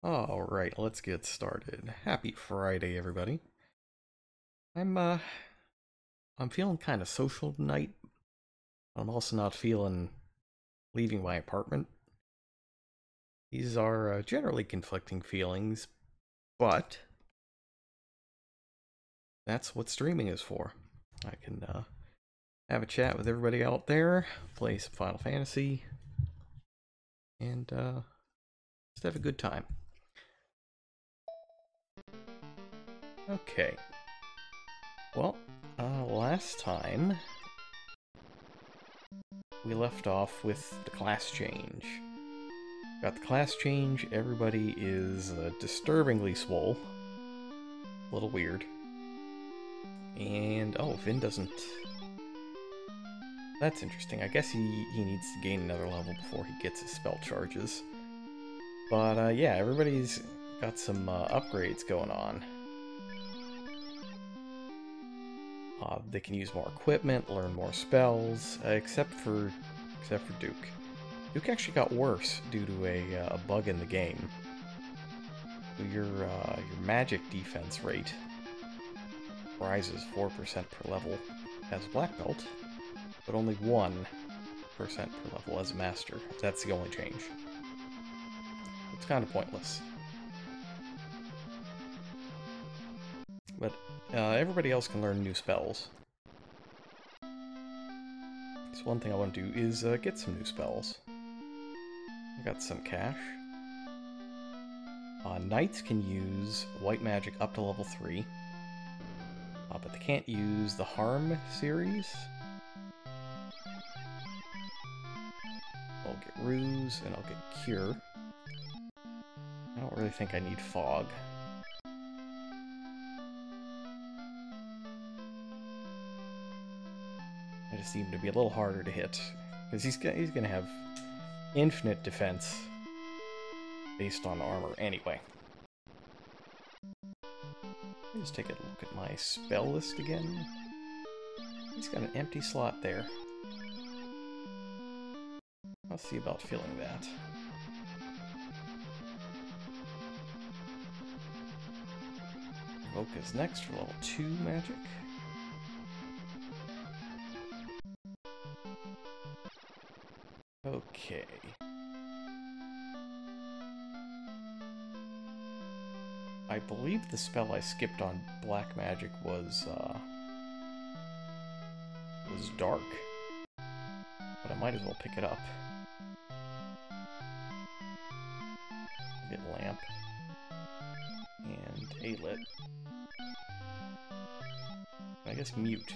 Alright, let's get started. Happy Friday, everybody. I'm feeling kind of social tonight. I'm also not feeling leaving my apartment. These are generally conflicting feelings, but that's what streaming is for. I can have a chat with everybody out there, play some Final Fantasy, and just have a good time. Okay. Well, last time we left off with the class change. Got the class change, everybody is disturbingly swole. A little weird. And, oh, Vin doesn't... That's interesting. I guess he needs to gain another level before he gets his spell charges. But, yeah, everybody's got some upgrades going on. They can use more equipment, learn more spells, except for Duke. Duke actually got worse due to a bug in the game. So your magic defense rate rises 4% per level as a black belt, but only 1% per level as a master. That's the only change. It's kind of pointless. But everybody else can learn new spells. So one thing I want to do is get some new spells. I got some cash. Knights can use white magic up to level 3. But they can't use the Harm series. I'll get Ruse, and I'll get Cure. I don't really think I need Fog. I just need him to be a little harder to hit, because he's gonna have infinite defense based on armor anyway. Let me just take a look at my spell list again. He's got an empty slot there. I'll see about filling that. Evoke is next for level 2 magic. Okay. I believe the spell I skipped on black magic was dark, but I might as well pick it up. Get lamp and A-lit. I guess mute.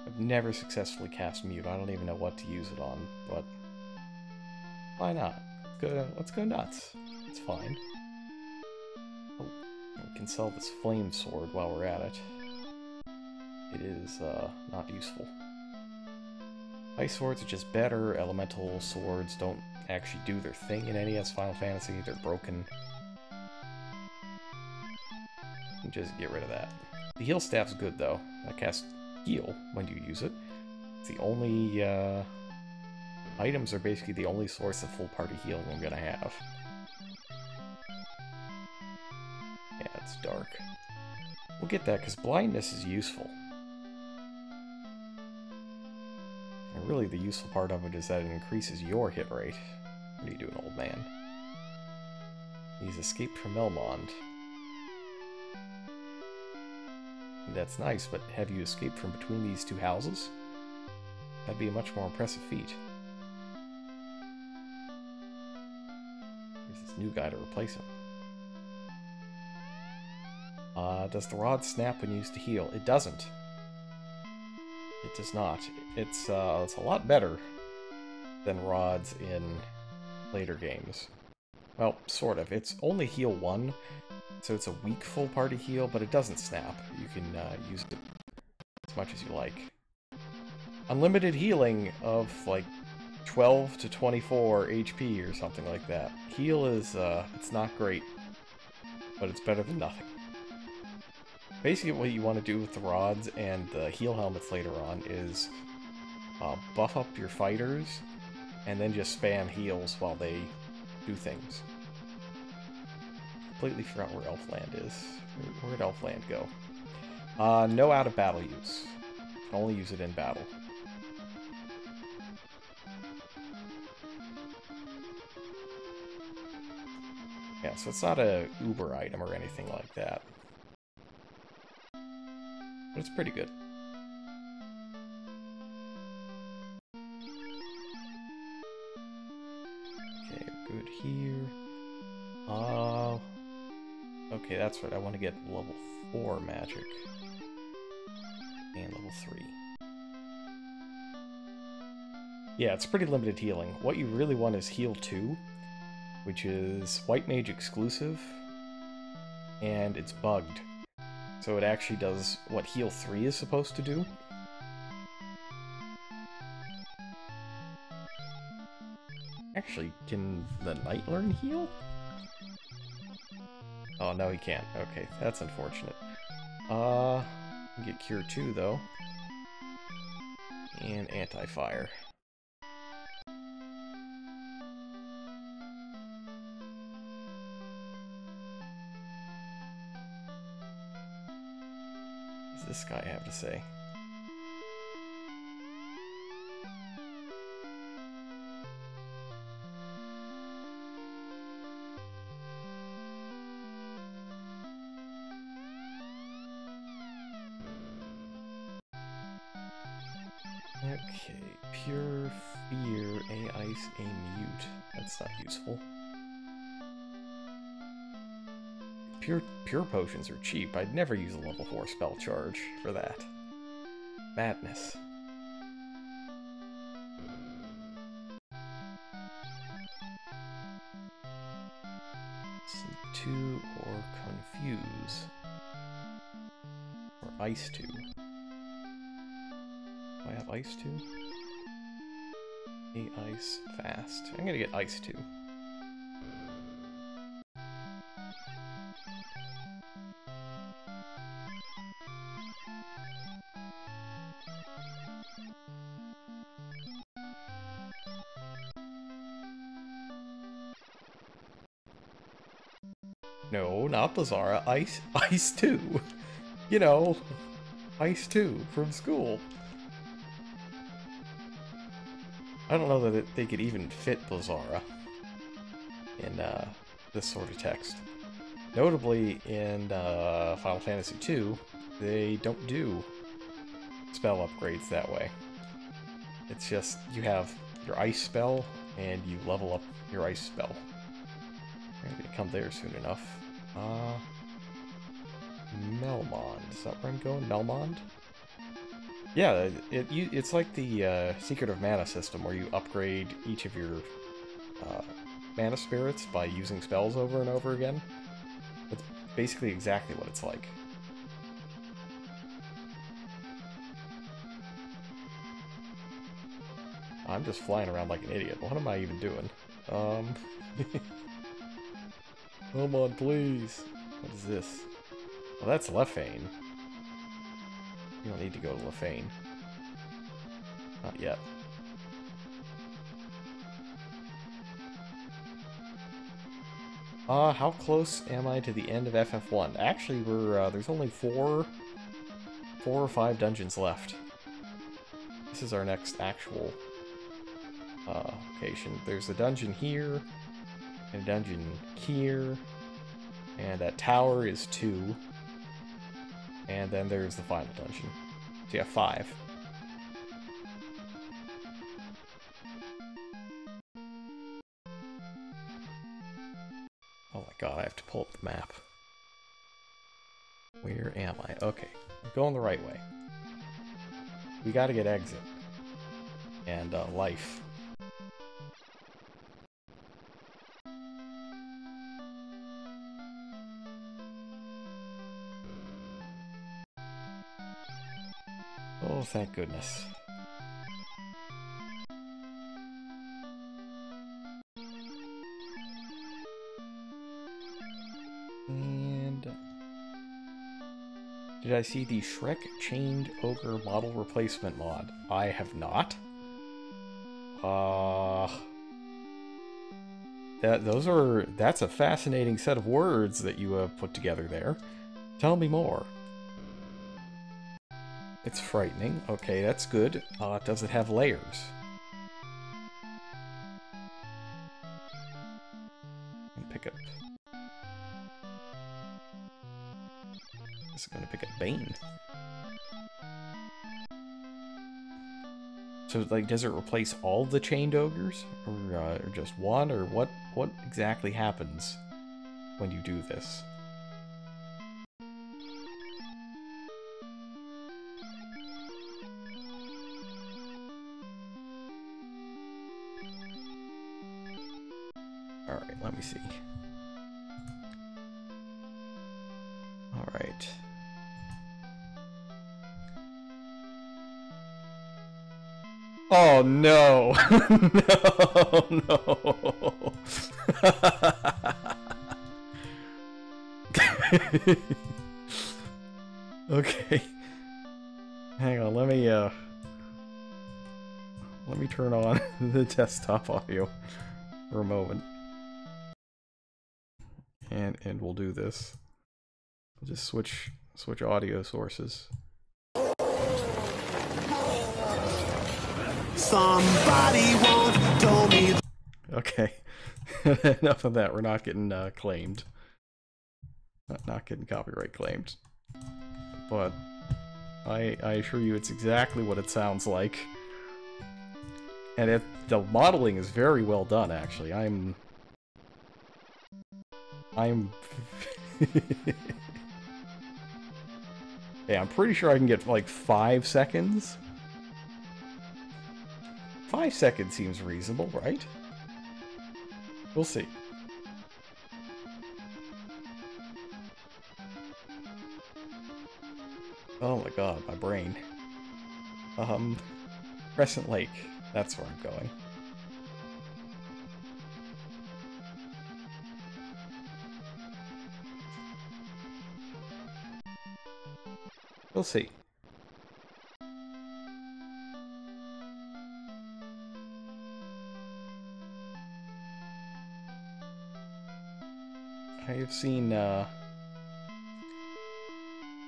I've never successfully cast mute. I don't even know what to use it on, but why not? Let's go nuts. It's fine. Oh, we can sell this flame sword while we're at it. It is not useful. Ice swords are just better. Elemental swords don't actually do their thing in NES Final Fantasy. They're broken. Just get rid of that. The heal staff's good though. I cast heal when you use it. It's the only items are basically the only source of full party healing I'm gonna have. Yeah, it's dark. We'll get that because blindness is useful. And really the useful part of it is that it increases your hit rate. What are you doing, old man? He's escaped from Melmond. That's nice, but have you escaped from between these two houses? That'd be a much more impressive feat. There's this new guy to replace him. Does the rod snap when used to heal? It doesn't. It does not. It's a lot better than rods in later games. Well, sort of. It's only heal 1. So it's a weak full party heal, but it doesn't snap. You can use it as much as you like. Unlimited healing of like 12 to 24 HP or something like that. Heal is, it's not great, but it's better than nothing. Basically what you want to do with the rods and the heal helmets later on is buff up your fighters and then just spam heals while they do things. Completely forgot where Elfland is. Where'd Elfland go? No out of battle use. Can only use it in battle. Yeah, so it's not a Uber item or anything like that. But it's pretty good. Okay, we're good here. Okay, that's right. I want to get level 4 magic. And level 3. Yeah, it's pretty limited healing. What you really want is heal 2, which is White Mage exclusive, and it's bugged. So it actually does what heal 3 is supposed to do. Actually, can the Knight learn heal? Oh, no, he can't. Okay, that's unfortunate. Get Cure 2, though. And Anti-Fire. What does this guy have to say? Okay, Pure Fear, A Ice, A Mute. That's not useful. Pure potions are cheap. I'd never use a level 4 spell charge for that. Madness. Sleep 2 or Confuse. Or Ice 2. Do I have Ice 2? A Ice Fast. I'm gonna get Ice 2. No, not Blizzara. Ice 2. You know, Ice 2 from school. I don't know that they could even fit Blizzara in this sort of text. Notably, in Final Fantasy II, they don't do spell upgrades that way. It's just, you have your ice spell, and you level up your ice spell. I'm gonna come there soon enough. Melmond. Is that where I'm going? Melmond? Yeah, it's like the Secret of Mana system, where you upgrade each of your mana spirits by using spells over and over again. That's basically exactly what it's like. I'm just flying around like an idiot. What am I even doing? Come on, please. What is this? Well, that's Lefane. You don't need to go to Lefane. Not yet. How close am I to the end of FF1? Actually, there's only 4 or 5 dungeons left. This is our next actual location. There's a dungeon here, and a dungeon here, and that tower is 2. And then there's the final dungeon. So yeah, 5. Oh my god, I have to pull up the map. Where am I? Okay, I'm going the right way. We gotta get exit. And life. Oh, thank goodness. And did I see the Shrek Chained Ogre model replacement mod? I have not. That's a fascinating set of words that you have put together there. Tell me more. It's frightening. Okay, that's good. Does it have layers? And pick up. This is going to pick up Bane. So, like, does it replace all the chained ogres, or just one, or what exactly happens when you do this? All right, let me see. All right. Oh no! No! Okay. Hang on, let me turn on the desktop audio for a moment. And we'll do this. We'll just switch audio sources. Somebody once told me. Okay. Enough of that. We're not getting claimed. Not getting copyright claimed. But I assure you it's exactly what it sounds like. And the modeling is very well done, actually. I'm yeah, I'm pretty sure I can get like 5 seconds. 5 seconds seems reasonable, right? We'll see. Oh my god, my brain. Crescent Lake. That's where I'm going. We'll see.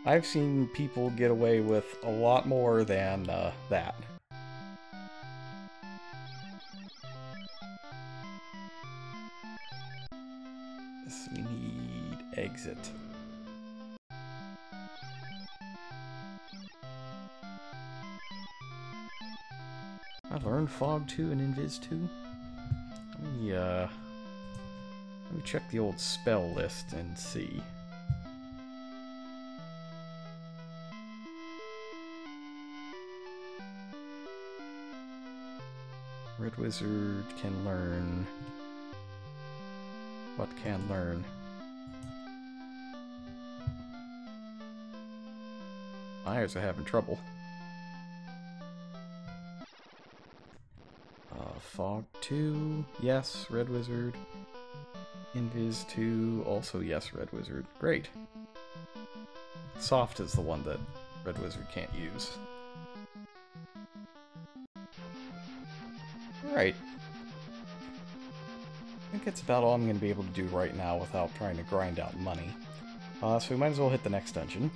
I've seen people get away with a lot more than that. Yes, we need exit. I learned Fog 2 and Invis 2. Let me check the old spell list and see. Red Wizard can learn. What can learn? My eyes are having trouble. Fog 2, yes, Red Wizard. Invis 2, also yes, Red Wizard. Great. Soft is the one that Red Wizard can't use. Alright. I think that's about all I'm going to be able to do right now without trying to grind out money. So we might as well hit the next dungeon.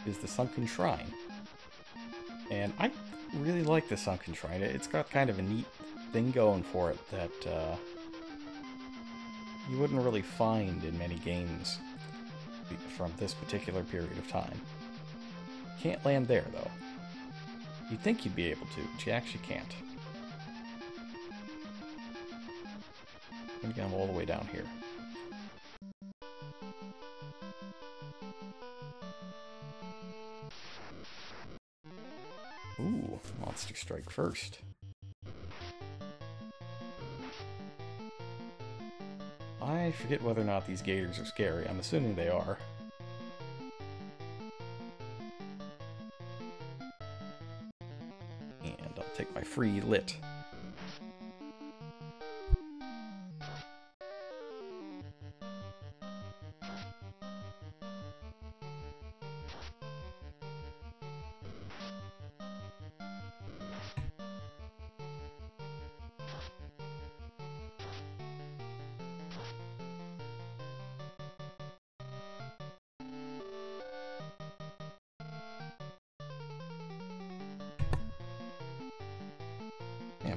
Is the Sunken Shrine. And I really like the Sunken Shrine. It's got kind of a neat thing going for it that you wouldn't really find in many games from this particular period of time. Can't land there, though. You'd think you'd be able to, but you actually can't. I'm all the way down here. Ooh, Monster Strike first. I forget whether or not these gators are scary. I'm assuming they are. And I'll take my free lit.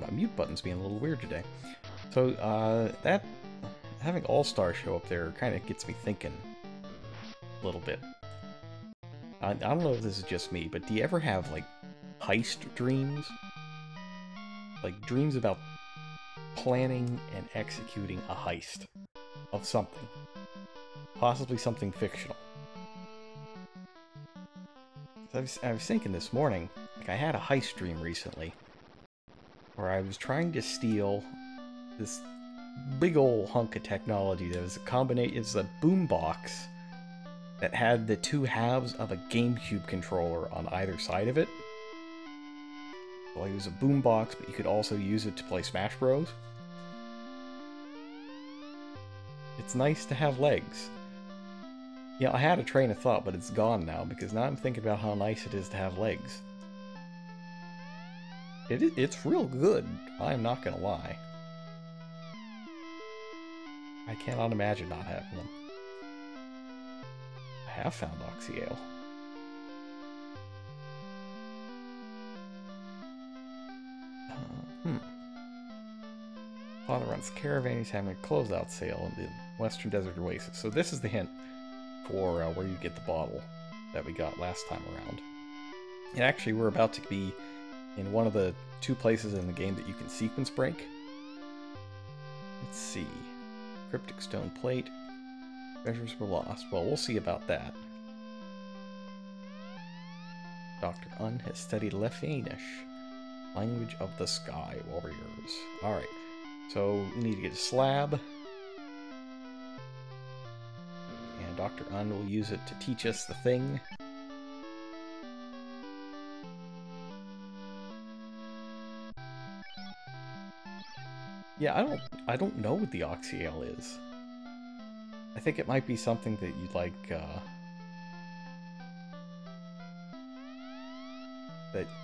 my mute button's being a little weird today. So, that... having All-Star show up there kind of gets me thinking a little bit. I don't know if this is just me, but do you ever have, like, heist dreams? Like, dreams about planning and executing a heist of something. Possibly something fictional. I was thinking this morning, like, I had a heist dream recently, where I was trying to steal this big old hunk of technology that was a combination. It's a boombox that had the two halves of a GameCube controller on either side of it. So it was a boombox, but you could also use it to play Smash Bros. It's nice to have legs. Yeah, I had a train of thought, but it's gone now, because now I'm thinking about how nice it is to have legs. It's real good, I'm not gonna lie. I cannot imagine not having them. I have found Oxyale. Father runs a caravan. He's having a closeout sale in the Western Desert Oasis. So this is the hint for where you get the bottle that we got last time around. And actually, we're about to be in one of the two places in the game that you can sequence break. Let's see. Cryptic stone plate. Treasures were lost. Well, we'll see about that. Dr. Un has studied Lefanish, language of the sky warriors. Alright, so we need to get a slab. And Dr. Un will use it to teach us the thing. Yeah, I don't know what the Oxyale is. I think it might be something that you'd like, that,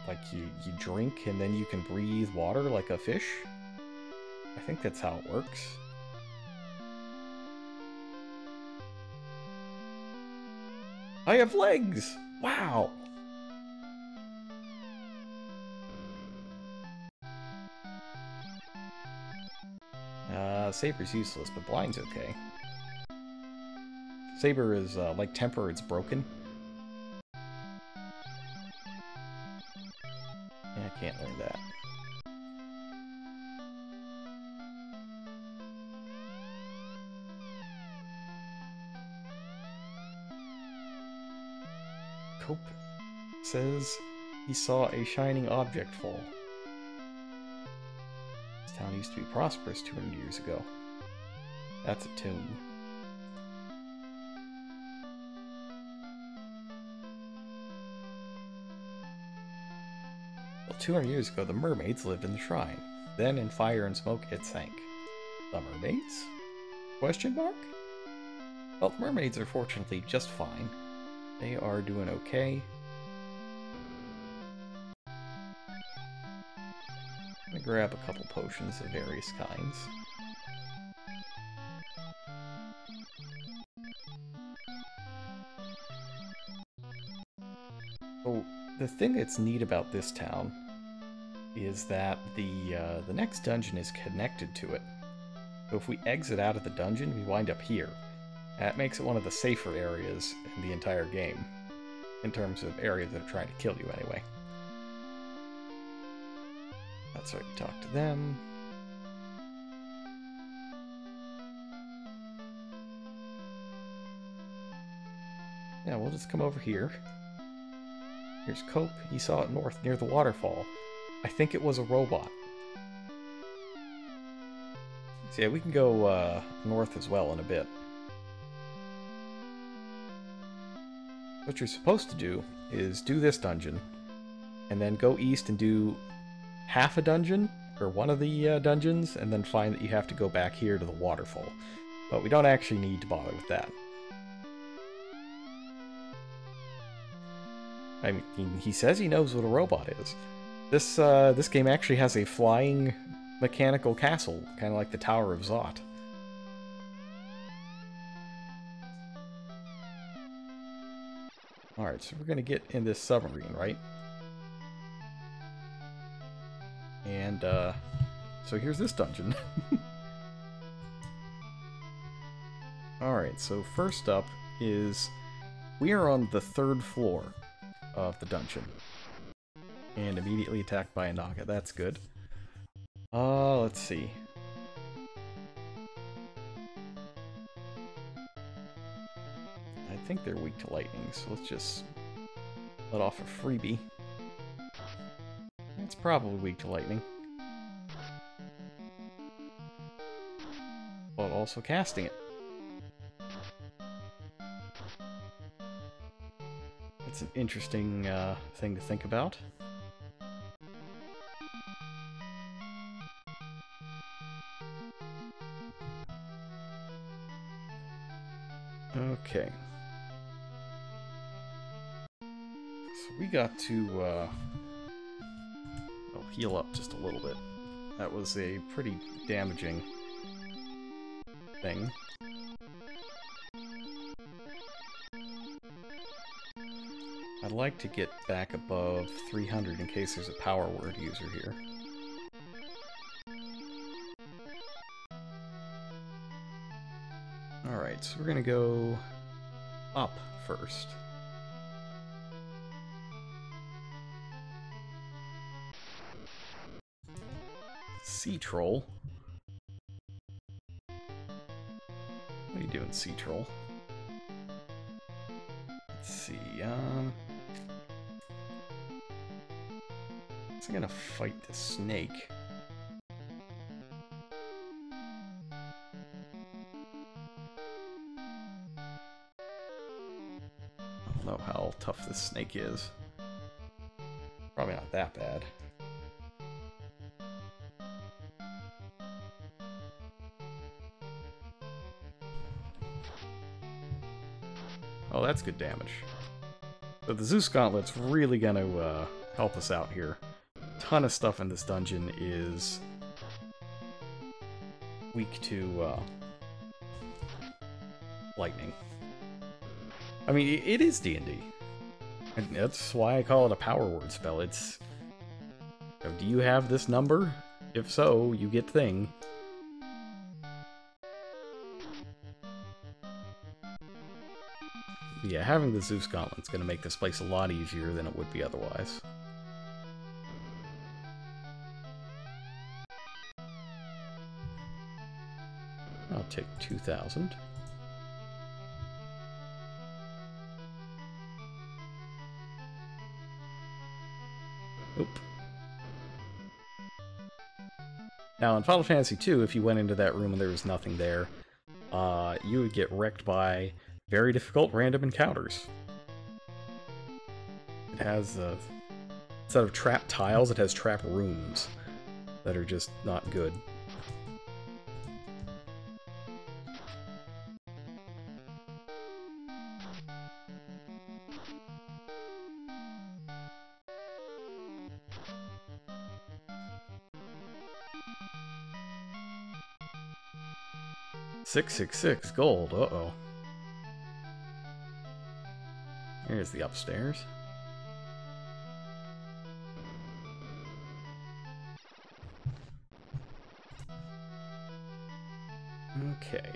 like, you drink and then you can breathe water like a fish. I think that's how it works. I have legs! Wow! Saber's useless, but Blind's okay. Saber is, like Temper, it's broken. Yeah, I can't learn that. Cope says he saw a shining object fall. This town used to be prosperous 200 years ago. That's a tomb. Well, 200 years ago, the mermaids lived in the shrine. Then, in fire and smoke, it sank. The mermaids? Question mark? Well, the mermaids are fortunately just fine. They are doing okay. I'm gonna grab a couple potions of various kinds. So, the thing that's neat about this town is that the next dungeon is connected to it. So if we exit out of the dungeon, we wind up here. That makes it one of the safer areas in the entire game, in terms of areas that are trying to kill you anyway. That's right, we talk to them. Yeah, we'll just come over here. Here's Cope. He saw it north near the waterfall. I think it was a robot. So yeah, we can go north as well in a bit. What you're supposed to do is do this dungeon, and then go east and do half a dungeon, or one of the dungeons, and then find that you have to go back here to the waterfall. But we don't actually need to bother with that. I mean, he says he knows what a robot is. This game actually has a flying mechanical castle, kind of like the Tower of Zot. Alright, so we're gonna get in this submarine, right? And, so here's this dungeon. Alright, so first up is... we are on the 3rd floor of the dungeon. And immediately attacked by a Naga. That's good. Let's see. I think they're weak to lightning, so let's just let off a freebie. It's probably weak to lightning. But also casting it. That's an interesting thing to think about. Okay. So we got to heal up just a little bit. That was a pretty damaging thing. I'd like to get back above 300 in case there's a power word user here. Alright, so we're gonna go up first. Sea Troll. What are you doing, Sea Troll? Let's see, I'm gonna fight the snake. I don't know how tough this snake is. Probably not that bad. Oh, that's good damage. But the Zeus Gauntlet's really gonna help us out here. Ton of stuff in this dungeon is weak to lightning. I mean, it is D&D. And that's why I call it a power word spell. It's... do you have this number? If so, you get thing. Yeah, having the Zeus Gauntlet's gonna make this place a lot easier than it would be otherwise. I'll take 2,000. Oop. Now, in Final Fantasy II, if you went into that room and there was nothing there, you would get wrecked by very difficult random encounters. It has, instead of trap tiles, it has trap rooms that are just not good. $666 gold, uh-oh. Here's the upstairs. Okay.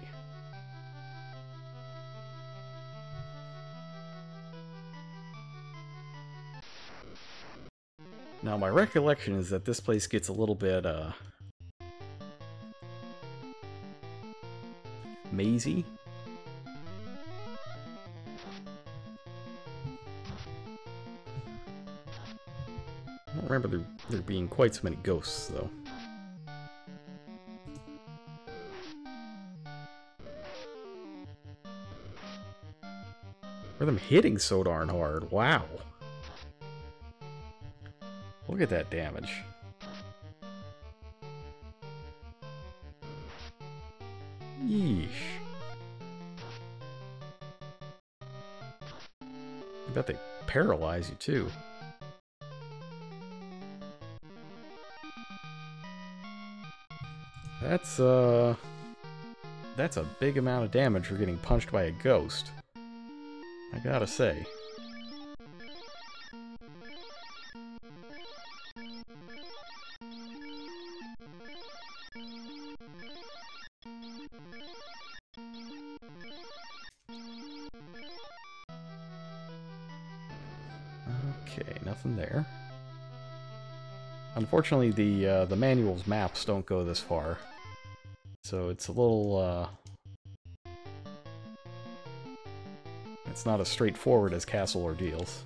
Now, my recollection is that this place gets a little bit, mazy. I don't remember there being quite so many ghosts, though. Or them hitting so darn hard. Wow. Look at that damage. Yeesh. I bet they paralyze you, too. That's a big amount of damage for getting punched by a ghost. I gotta say. Okay, nothing there. Unfortunately, the manual's maps don't go this far, so it's a little it's not as straightforward as Castle Ordeals.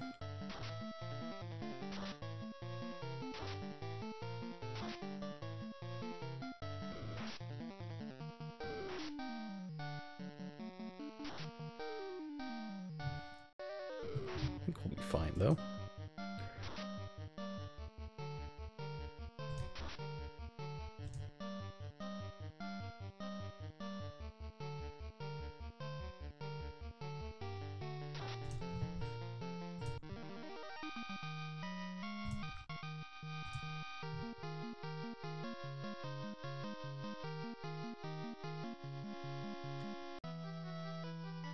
I think we'll be fine though.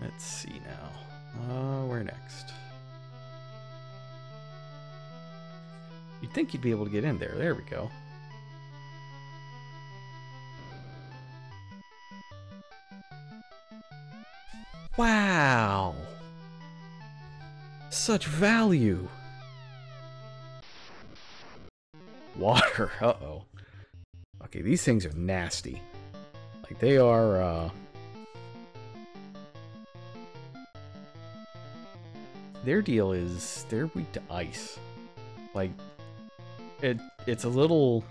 Let's see now. Where next? You'd think you'd be able to get in there. There we go. Wow! Such value! Water, uh-oh. Okay, these things are nasty. Like, they are, their deal is, they're weak to ice. Like, it's a little...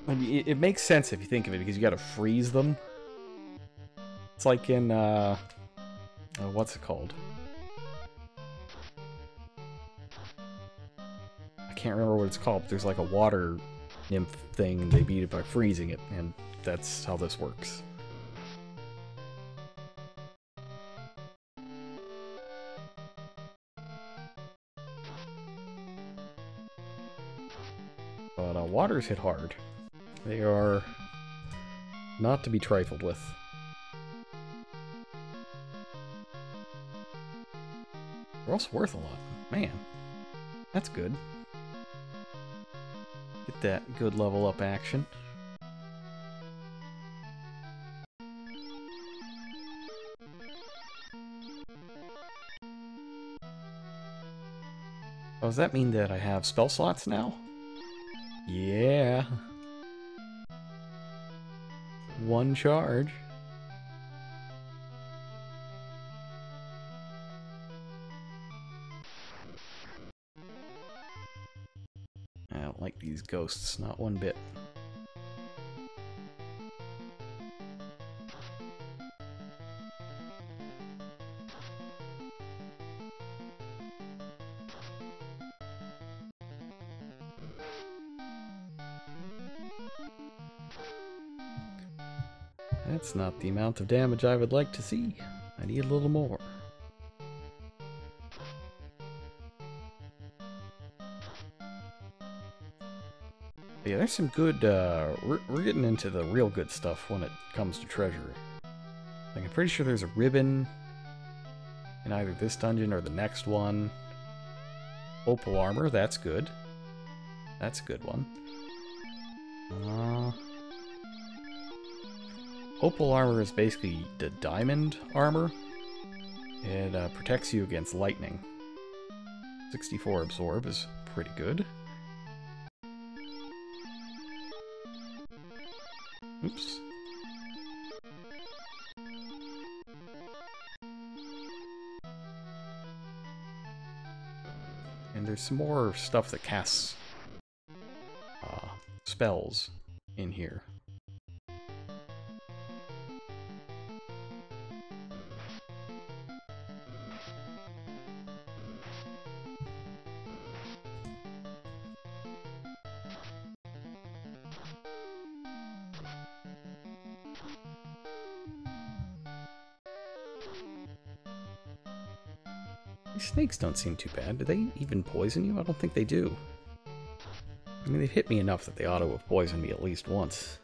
I mean, it makes sense if you think of it, because you gotta freeze them. It's like in, what's it called? I can't remember what it's called, but there's like a water nymph thing, and they beat it by freezing it, and that's how this works. But waters hit hard. They are not to be trifled with. They're also worth a lot. Man, that's good. Get that good level up action. Oh, does that mean that I have spell slots now? Yeah. One charge. I don't like these ghosts, not one bit. That's not the amount of damage I would like to see. I need a little more. Yeah, there's some good, we're getting into the real good stuff when it comes to treasure. Like, I'm pretty sure there's a ribbon in either this dungeon or the next one. Opal armor, that's good. That's a good one. Opal armor is basically the diamond armor. It protects you against lightning. 64 absorb is pretty good. Oops. And there's some more stuff that casts spells in here. These snakes don't seem too bad. Do they even poison you? I don't think they do. I mean, they've hit me enough that they ought to have poisoned me at least once.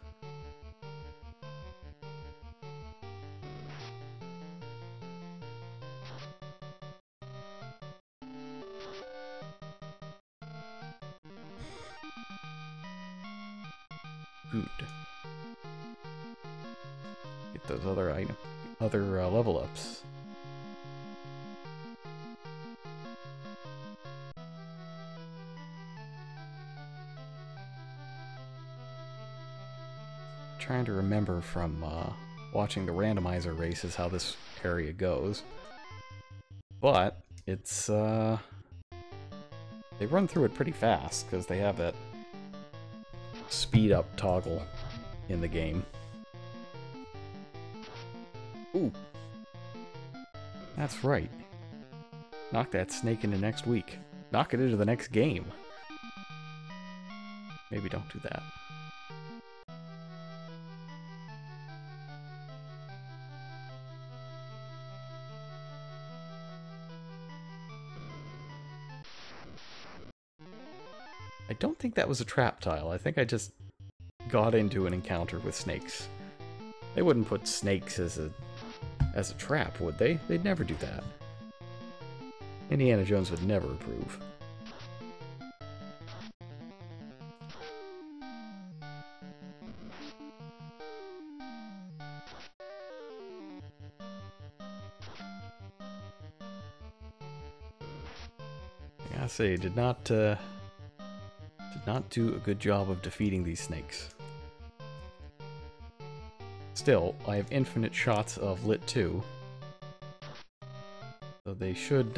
Good. Get those other level ups. trying to remember from watching the randomizer races how this area goes. But it's they run through it pretty fast because they have that speed up toggle in the game. Ooh. That's right. Knock that snake into next week. Knock it into the next game. Maybe don't do that. I don't think that was a trap tile. I think I just got into an encounter with snakes. They wouldn't put snakes as a trap, would they? They'd never do that. Indiana Jones would never approve. I gotta say, did not do a good job of defeating these snakes. Still, I have infinite shots of Lit 2, so they should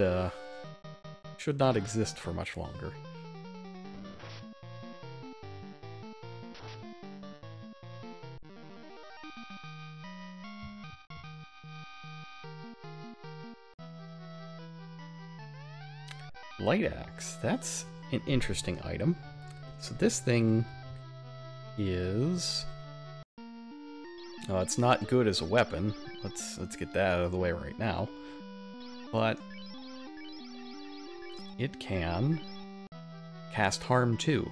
not exist for much longer. Light axe, that's an interesting item. So this thing is... Oh, it's not good as a weapon. Let's get that out of the way right now. But it can cast harm too.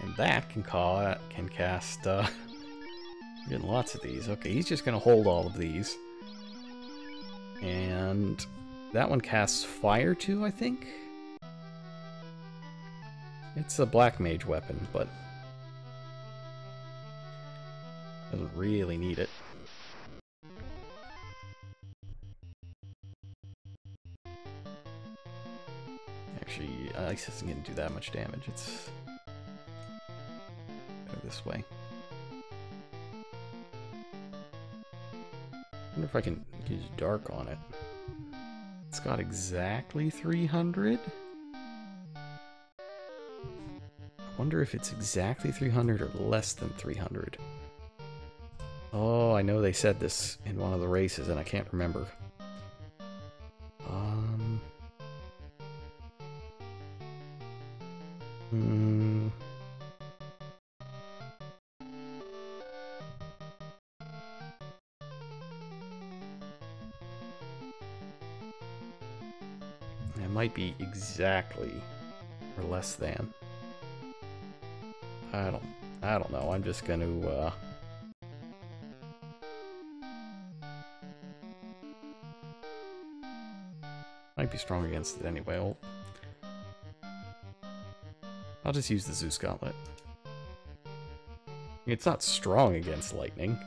And that can cast getting lots of these. Okay, he's just gonna hold all of these. And that one casts fire too, I think? It's a black mage weapon, but doesn't really need it. Actually, ice isn't going to do that much damage. It's go this way. I wonder if I can use dark on it. It's got exactly 300. I wonder if it's exactly 300 or less than 300. Oh, I know they said this in one of the races, and I can't remember. It might be exactly or less than. I don't know. I'm just going to might be strong against it anyway. I'll just use the Zeus Gauntlet. It's not strong against lightning.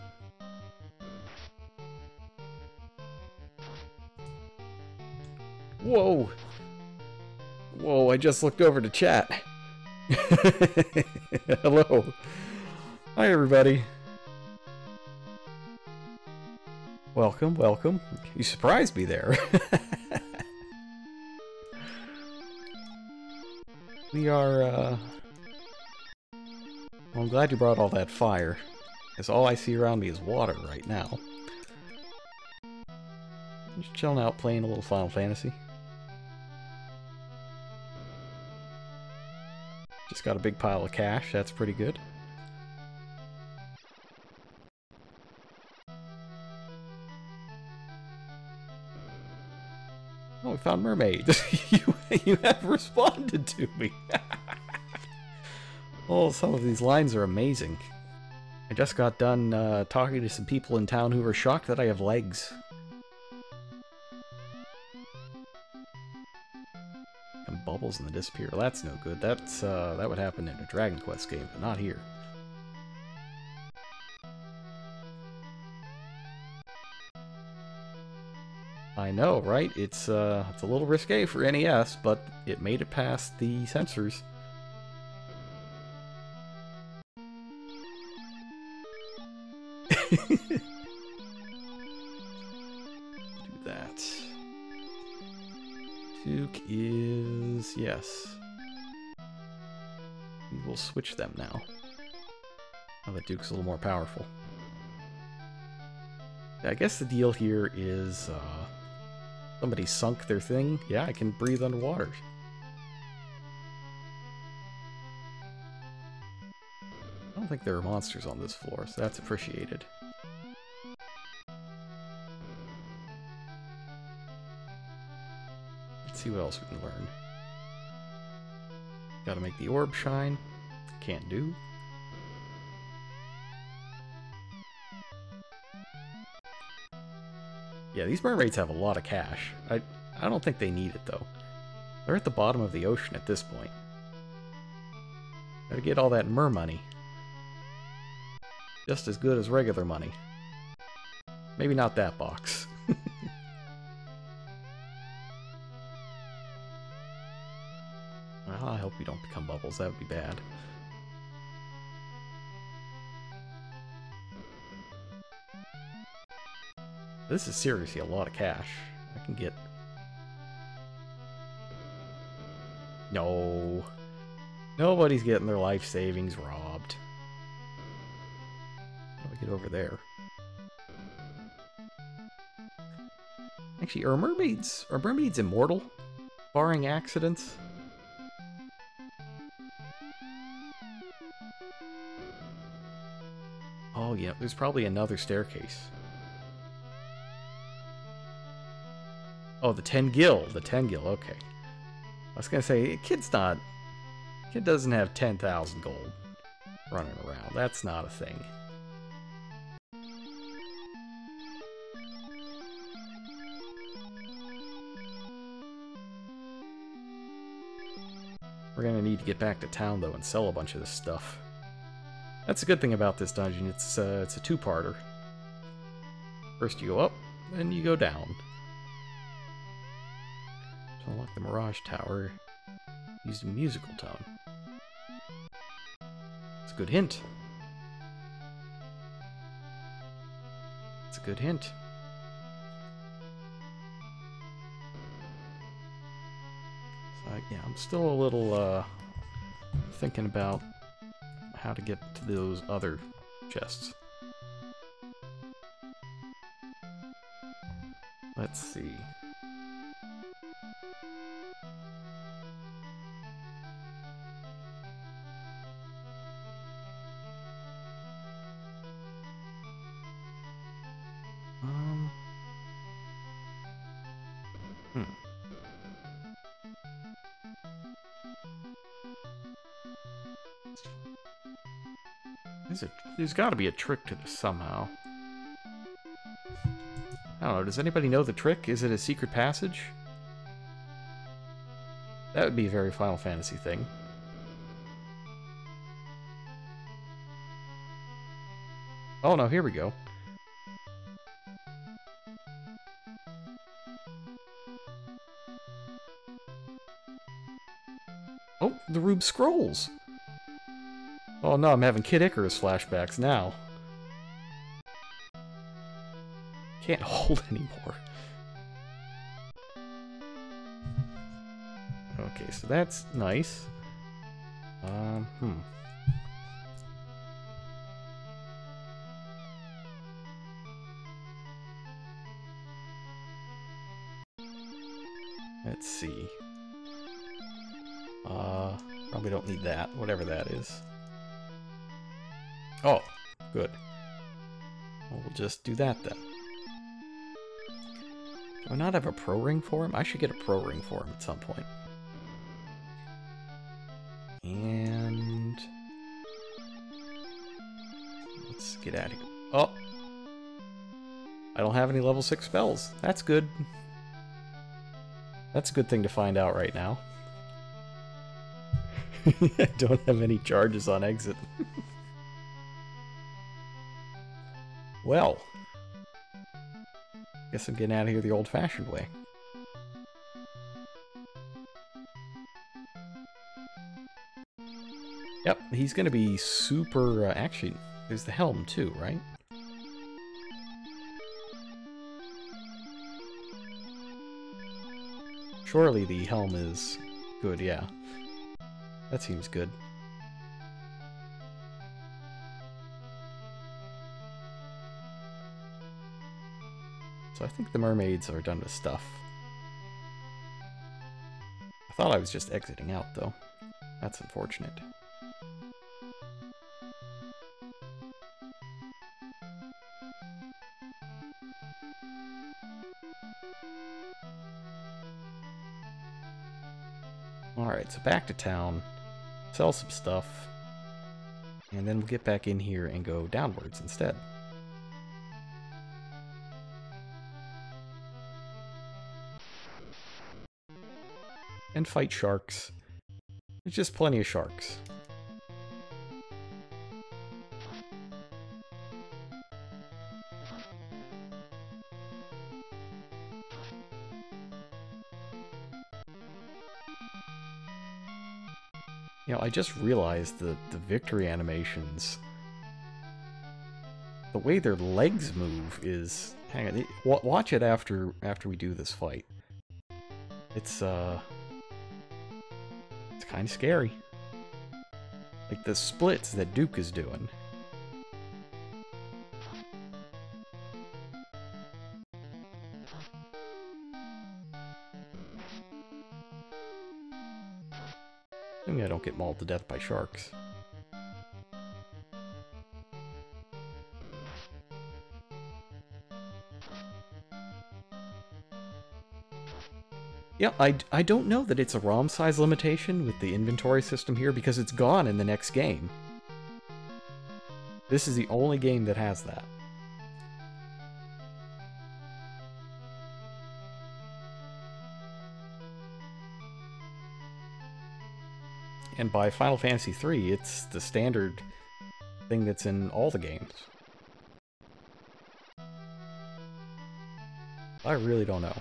Whoa! Whoa, I just looked over to chat. Hello. Hi, everybody. Welcome, welcome. You surprised me there. We are, well, I'm glad you brought all that fire, because all I see around me is water right now. Just chilling out, playing a little Final Fantasy. Just got a big pile of cash, that's pretty good. Oh, we found mermaids. You have responded to me. Oh, some of these lines are amazing. I just got done talking to some people in town who were shocked that I have legs. And bubbles and they disappear. That's no good. That's that would happen in a Dragon Quest game, but not here. I know, right? It's a little risque for NES, but it made it past the censors. Do that. Duke is... yes. We will switch them now. Now that Duke's a little more powerful. I guess the deal here is... somebody sunk their thing. Yeah, I can breathe underwater. I don't think there are monsters on this floor, so that's appreciated. Let's see what else we can learn. Gotta make the orb shine. Can't do. Yeah, these mermaids have a lot of cash. I don't think they need it, though. They're at the bottom of the ocean at this point. Gotta get all that mer money. Just as good as regular money. Maybe not that box. Well, I hope we don't become bubbles. That would be bad. This is seriously a lot of cash. I can get... No. Nobody's getting their life savings robbed. How do I get over there? Actually, are mermaids immortal? Barring accidents? Oh yeah, there's probably another staircase. Oh, the 10 gil. The 10 gil, okay. I was gonna say, kid doesn't have 10,000 gold running around. That's not a thing. We're gonna need to get back to town, though, and sell a bunch of this stuff. That's a good thing about this dungeon. It's a two-parter. First you go up, then you go down. To unlock the Mirage Tower, use the musical tone. It's a good hint. It's a good hint. So, yeah, I'm still a little, thinking about how to get to those other chests. Let's see. There's got to be a trick to this somehow. I don't know, does anybody know the trick? Is it a secret passage? That would be a very Final Fantasy thing. Oh no, here we go. Oh, the Rube Scrolls! Oh no, I'm having Kid Icarus flashbacks now. Can't hold anymore. Okay, so that's nice. Let's see. Probably don't need that, whatever that is. Oh, good. Well, we'll just do that then. Do I not have a pro ring for him? I should get a pro ring for him at some point. And... let's get out of here. Oh! I don't have any level 6 spells. That's good. That's a good thing to find out right now. I don't have any charges on exit. Guess I'm getting out of here the old-fashioned way. Yep, he's gonna be super... actually, there's the helm too, right? Surely the helm is good, yeah. That seems good. So I think the mermaids are done with stuff. I thought I was just exiting out, though. That's unfortunate. Alright, so back to town, sell some stuff, and then we'll get back in here and go downwards instead. And fight sharks. There's just plenty of sharks. You know, I just realized that the victory animations, the way their legs move is... Hang on, watch it after we do this fight. It's kind of scary. Like the splits that Duke is doing. I don't get mauled to death by sharks. Yeah, I don't know that it's a ROM size limitation with the inventory system here because it's gone in the next game. This is the only game that has that. And by Final Fantasy III, it's the standard thing that's in all the games. I really don't know.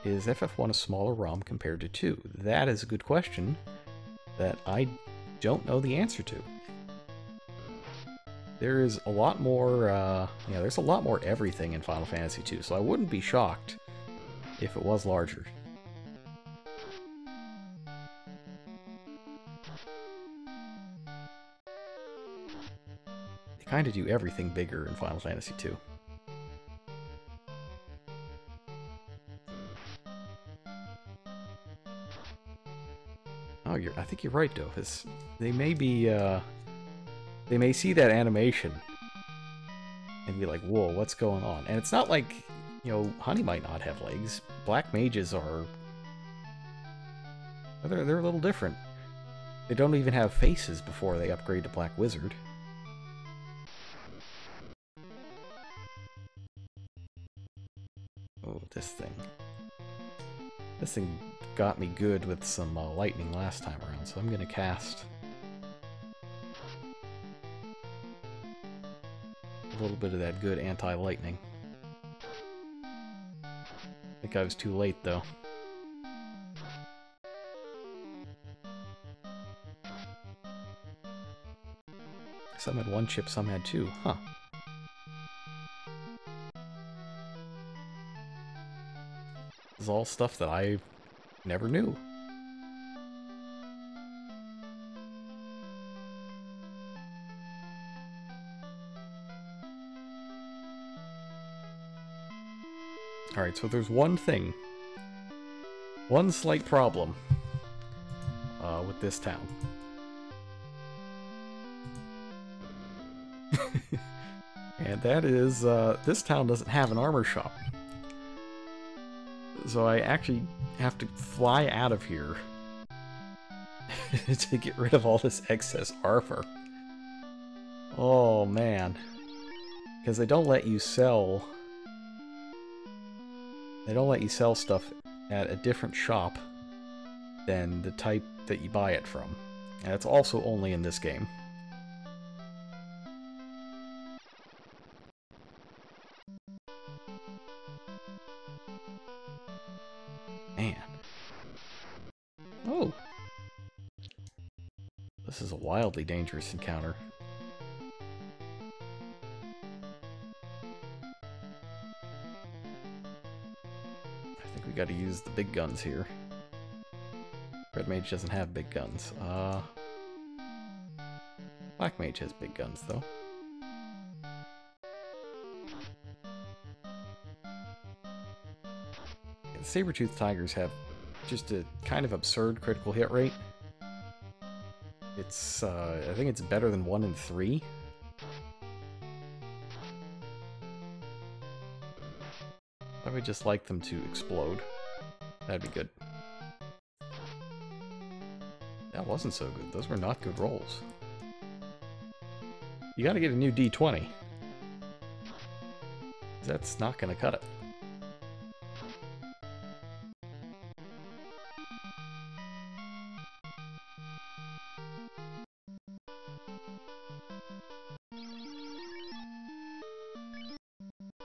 Is FF1 a smaller ROM compared to 2? That is a good question that I don't know the answer to. There is a lot more, yeah, there's a lot more everything in Final Fantasy II, so I wouldn't be shocked if it was larger. They kind of do everything bigger in Final Fantasy II. Oh, I think you're right, Dofus. They may be, they may see that animation and be like, whoa, what's going on? And it's not like, you know, Honey might not have legs. Black mages are... They're a little different. They don't even have faces before they upgrade to Black Wizard. Oh, this thing. This thing got me good with some lightning last time around, so I'm going to cast a little bit of that good anti-lightning. I think I was too late, though. Some had one chip, some had two. Huh. This is all stuff that I never knew. Alright, so there's one thing. One slight problem with this town. And that is, this town doesn't have an armor shop. So I actually have to fly out of here to get rid of all this excess armor. Oh, man. Because they don't let you sell... They don't let you sell stuff at a different shop than the type that you buy it from. And it's also only in this game. Man. Oh! This is a wildly dangerous encounter. I think we gotta use the big guns here. Red Mage doesn't have big guns. Black Mage has big guns, though. Yeah, the Saber-Toothed Tigers have just a kind of absurd critical hit rate. It's, I think it's better than 1 in 3. I would just like them to explode. That'd be good. That wasn't so good. Those were not good rolls. You gotta get a new D20. That's not gonna cut it.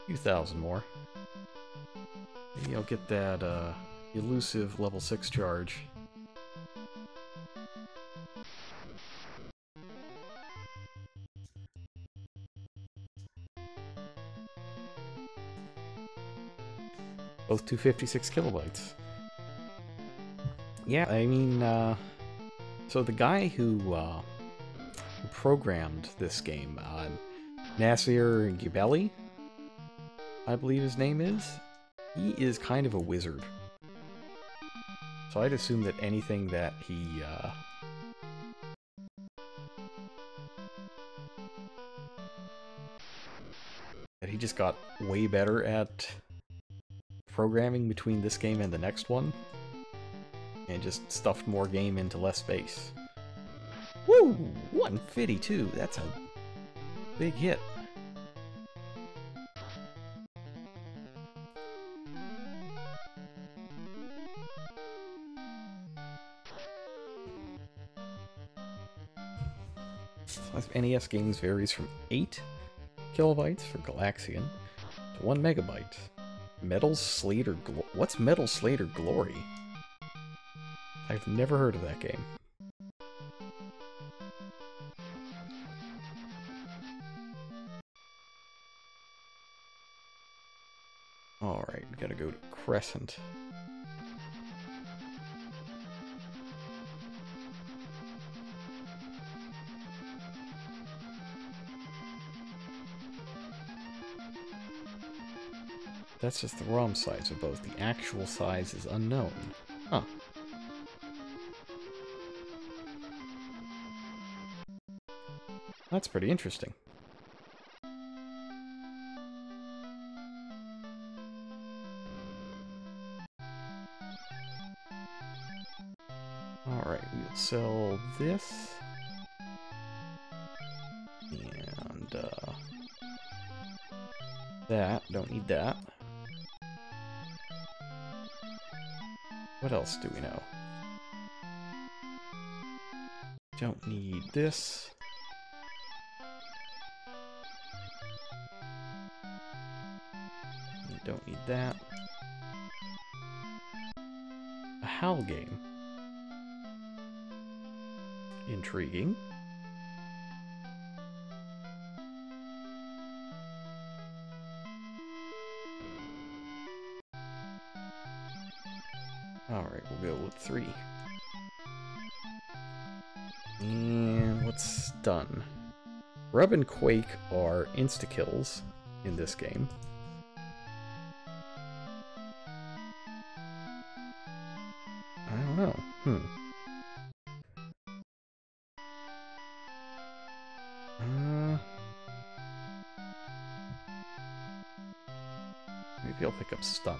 Few thousand more. Maybe I'll get that elusive level 6 charge. Both 256 kilobytes. Yeah, I mean, so the guy who programmed this game, Nasir Gibelli, I believe his name is, he is kind of a wizard. So I'd assume that anything that he just got way better at programming between this game and the next one, and just stuffed more game into less space. Woo! 152! That's a big hit. NES games varies from 8 kilobytes for Galaxian to 1 megabyte. Metal Slater what's Metal Slater Glory? I've never heard of that game. Alright, we gotta go to Crescent. That's just the ROM size of both. The actual size is unknown. Huh. That's pretty interesting. Alright, we'll sell this. And, that. Don't need that. What else do we know? Don't need this. Don't need that. A HAL game. Intriguing. Alright, we'll go with 3. And what's done? Rub and Quake are insta-kills in this game. I don't know. Maybe I'll pick up Stun.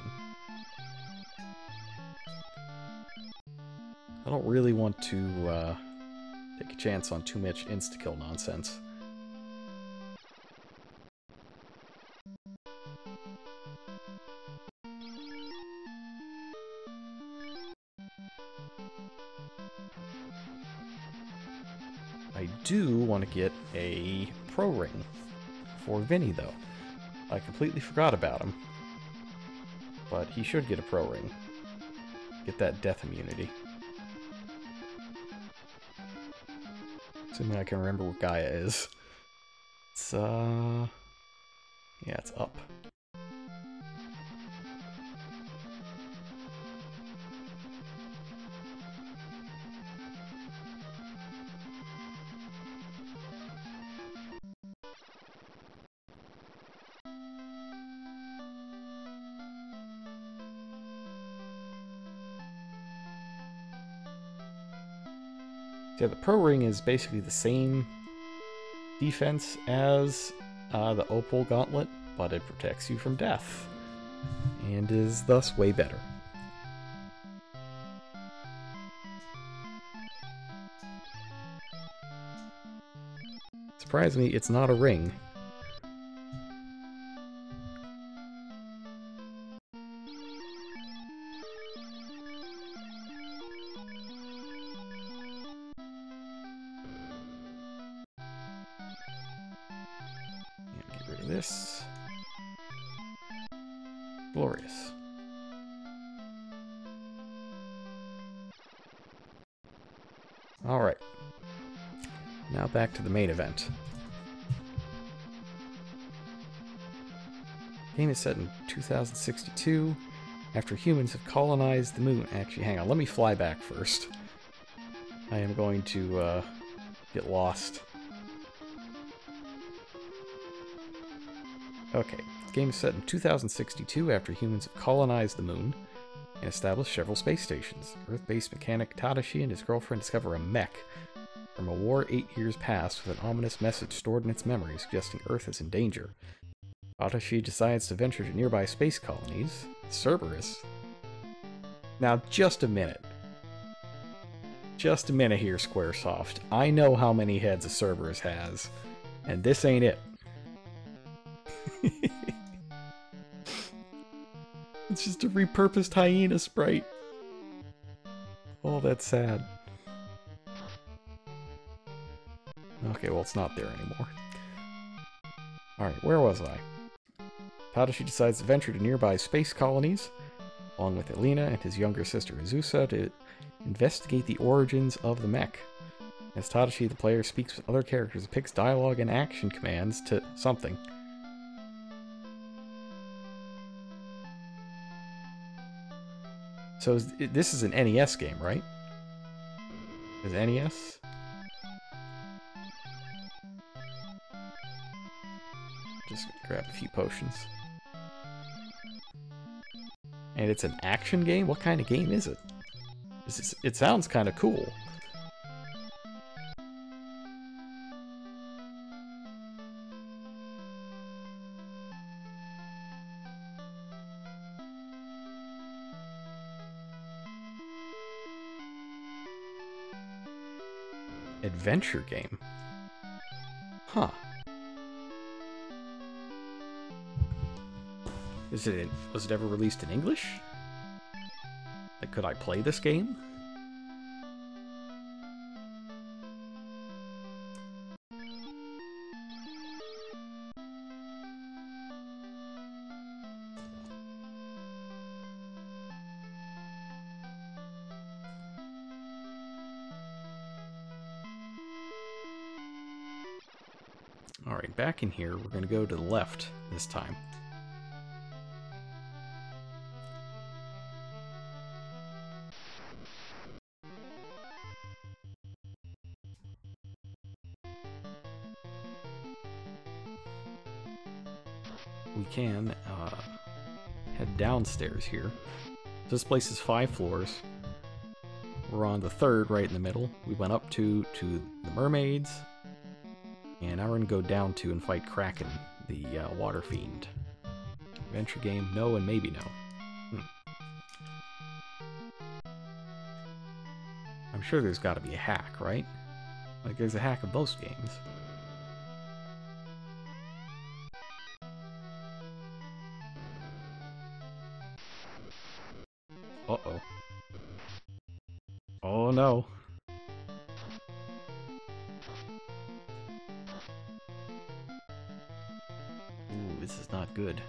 I don't really want to take a chance on too much insta-kill nonsense. I do want to get a pro ring for Vinny, though. I completely forgot about him. but he should get a pro ring. Get that death immunity. Assuming I can remember what Gaia is. It's, yeah, it's up. Yeah, the Pro Ring is basically the same defense as the Opal Gauntlet, but it protects you from death, and is thus way better. Surprisingly, it's not a ring. This. Glorious. Alright. Now back to the main event. The game is set in 2062, after humans have colonized the moon. Actually, hang on, let me fly back first. I am going to get lost. Okay, the game is set in 2062 after humans have colonized the moon and established several space stations. Earth-based mechanic Tadashi and his girlfriend discover a mech from a war 8 years past with an ominous message stored in its memory suggesting Earth is in danger. Tadashi decides to venture to nearby space colonies. Cerberus? Now, just a minute. Just a minute here, Squaresoft. I know how many heads a Cerberus has, and this ain't it. It's just a repurposed hyena sprite. Oh, that's sad. Okay, well, it's not there anymore. Alright, where was I? Tadashi decides to venture to nearby space colonies, along with Elena and his younger sister Azusa, to investigate the origins of the mech. As Tadashi, the player, speaks with other characters and picks dialogue and action commands to something. So this is an NES game, right? Is NES? Just grab a few potions. And it's an action game? What kind of game is it? It sounds kind of cool. Adventure game? Huh. Was it ever released in English? Like, could I play this game? Alright, back in here, we're going to go to the left this time. We can head downstairs here. This place is 5 floors. We're on the 3rd, right in the middle. We went up to the mermaids. And now we're going to go down to and fight Kraken, the water fiend. Adventure game, no and maybe no. I'm sure there's got to be a hack, right? Like, there's a hack of most games. Uh-oh. Oh, no. Ooh, this is not good.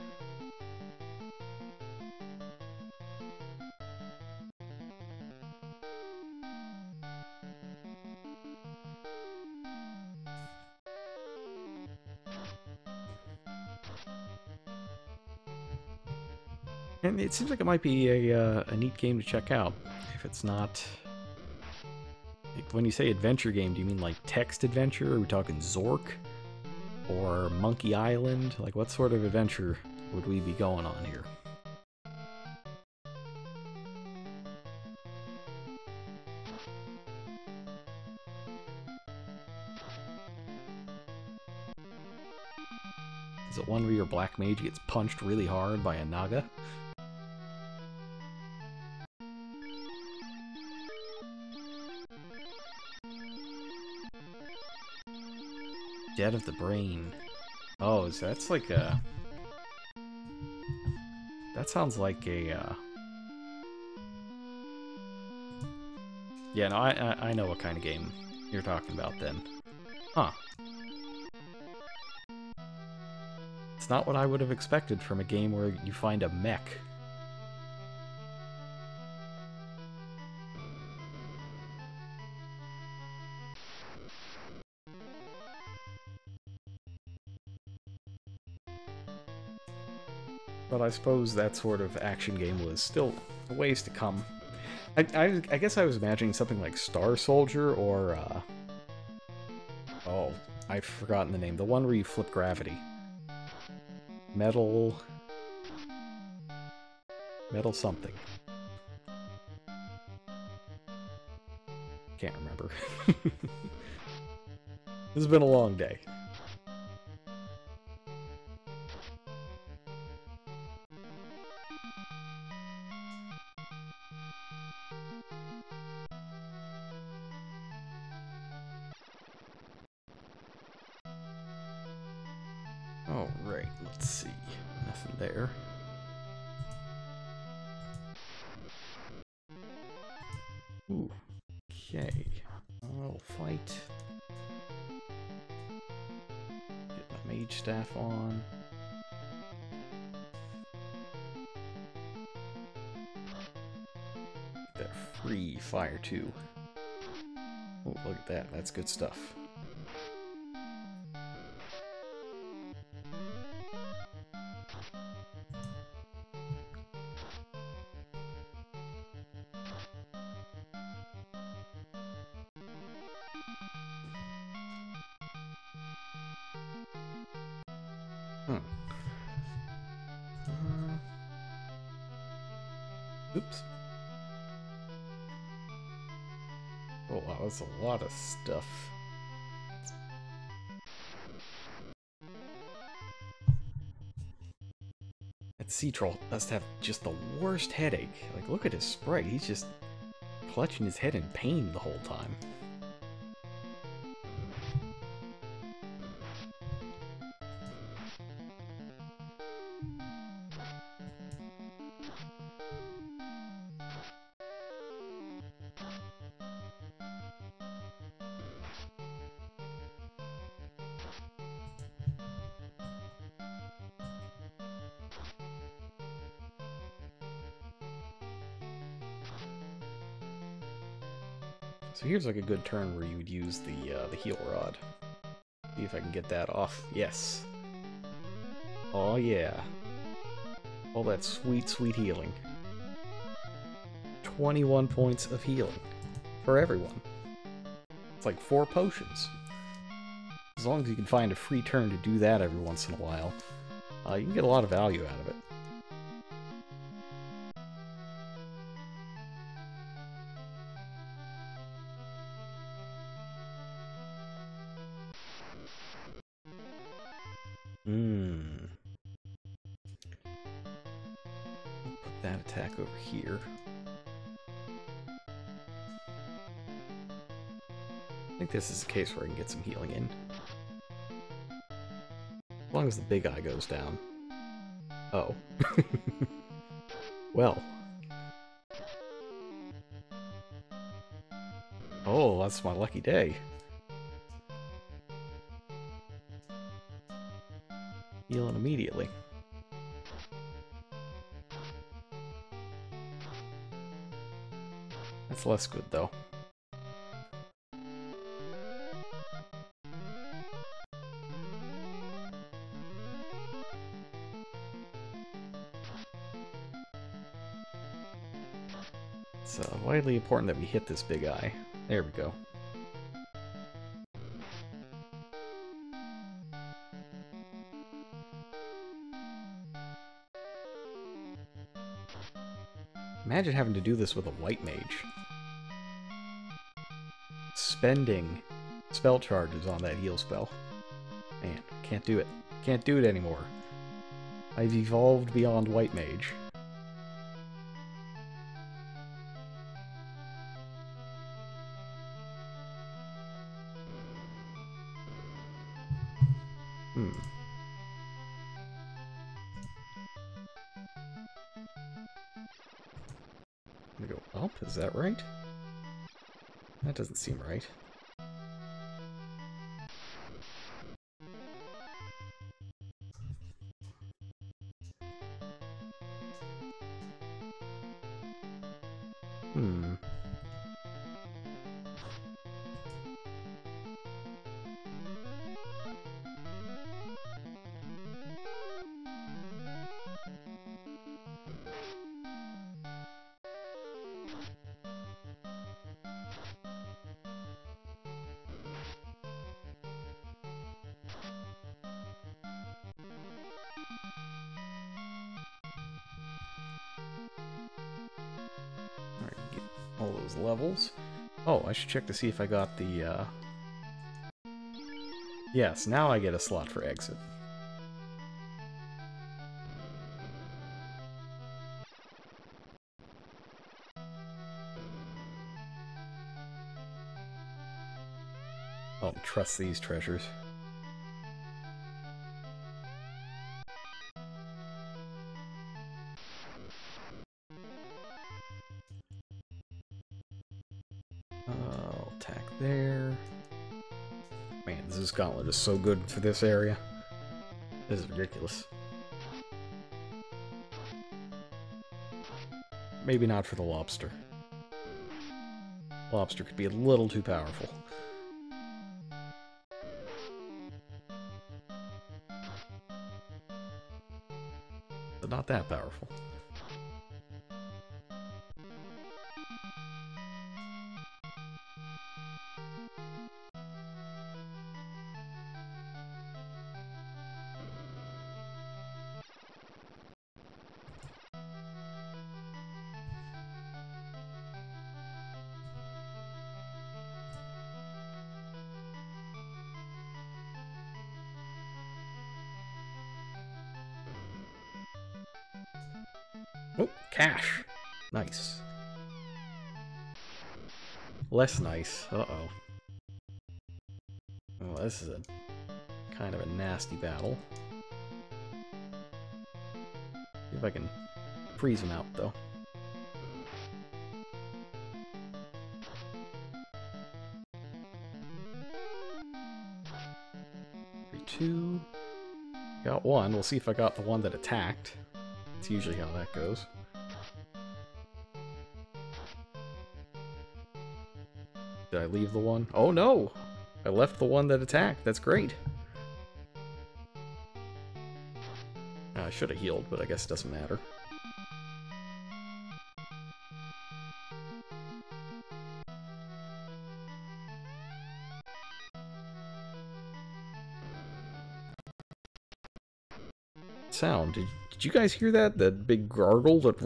And it seems like it might be a neat game to check out. If it's not... Like, when you say adventure game, do you mean like text adventure? Are we talking Zork? Or Monkey Island? Like, what sort of adventure would we be going on here? Is it one where your black mage gets punched really hard by a naga? Dead of the Brain. Oh, so that's like a... That sounds like a... Yeah, no, I know what kind of game you're talking about then. Huh. It's not what I would have expected from a game where you find a mech. But I suppose that sort of action game was still a ways to come. I guess I was imagining something like Star Soldier or... Oh, I've forgotten the name. The one where you flip gravity. Metal something. Can't remember. This has been a long day. Alright, let's see. Nothing there. Ooh. Okay. I'll fight. Get my mage staff on. Get that free fire too. Oh, look at that. That's good stuff. Oops. Oh wow, that's a lot of stuff. That sea troll must have just the worst headache. Like, look at his sprite. He's just clutching his head in pain the whole time. So here's like a good turn where you would use the heal rod. See if I can get that off. Yes. Oh yeah. All that sweet, sweet healing. 21 points of healing for everyone. It's like 4 potions. As long as you can find a free turn to do that every once in a while, you can get a lot of value out of it. Put that attack over here. I think this is the case where I can get some healing in. As long as the big eye goes down. Oh. Well. Oh, that's my lucky day. Healing immediately. That's less good, though. It's widely important that we hit this big eye. There we go. Imagine having to do this with a white mage. Spending spell charges on that heal spell. Man, can't do it. Can't do it anymore. I've evolved beyond white mage. I'm gonna go up, is that right? That doesn't seem right. All those levels. Oh, I should check to see if I got the, Yes, now I get a slot for exit. I don't trust these treasures. I'll attack there. Man, this gauntlet is so good for this area. This is ridiculous. Maybe not for the lobster. Lobster could be a little too powerful. But not that powerful. Oh, cash. Nice. Less nice. Uh-oh. Oh, this is a kind of a nasty battle. See if I can freeze him out, though. Two. Got one. We'll see if I got the one that attacked. That's usually how that goes. Did I leave the one? Oh no! I left the one that attacked. That's great. I should have healed, but I guess it doesn't matter. Sound. Did you guys hear that? That big gargle? That...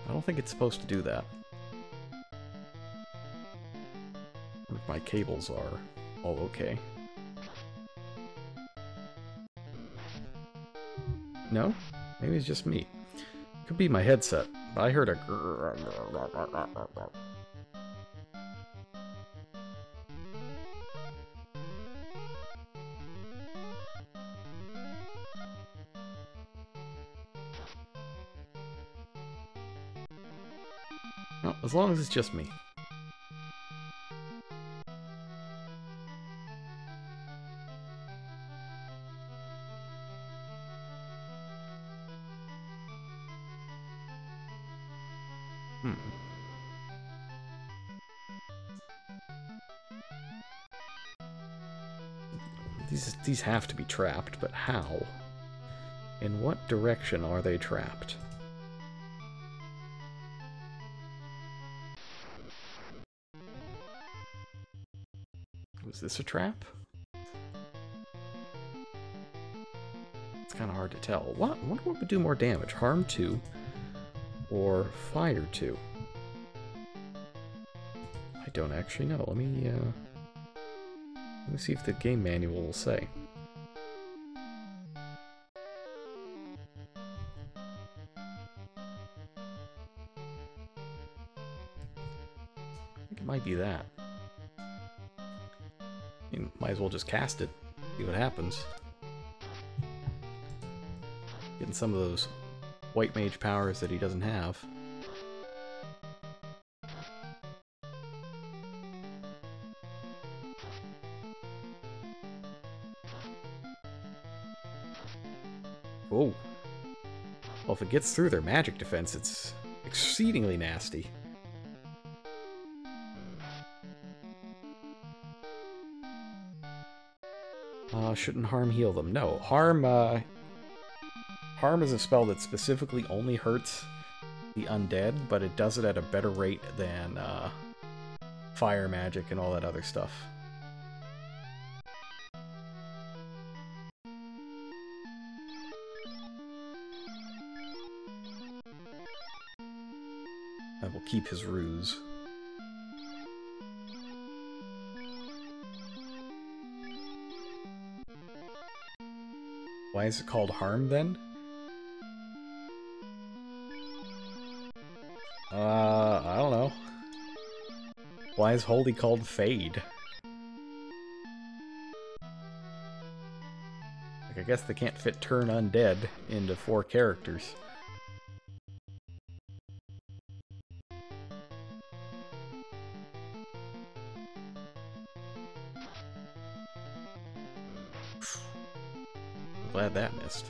I don't think it's supposed to do that. My cables are all okay. No? Maybe it's just me. Could be my headset. But I heard a... No, as long as it's just me. These have to be trapped, but how? In what direction are they trapped? Was this a trap? It's kind of hard to tell. What? I wonder what would do more damage, harm 2 or fire 2? I don't actually know. Let me see if the game manual will say. I think it might be that. You might as well just cast it, see what happens. Getting some of those white mage powers that he doesn't have. Oh. Well, if it gets through their magic defense, it's exceedingly nasty. Shouldn't harm heal them. No, harm is a spell that specifically only hurts the undead, but it does it at a better rate than fire magic and all that other stuff. I will keep his ruse. Why is it called harm then? I don't know. Why is holy called fade? Like, I guess they can't fit turn undead into 4 characters. Glad that missed.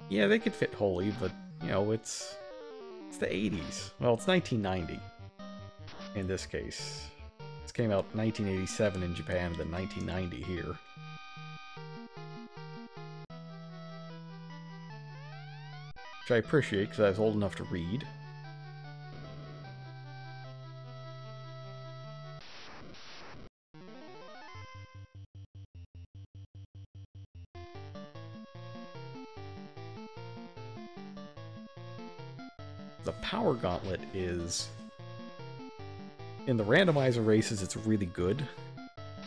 Yeah, they could fit holy, but, you know, it's the 80s. Well, it's 1990 in this case. This came out 1987 in Japan, and then 1990 here. Which I appreciate, because I was old enough to read. The Power Gauntlet is... in the randomizer races, it's really good,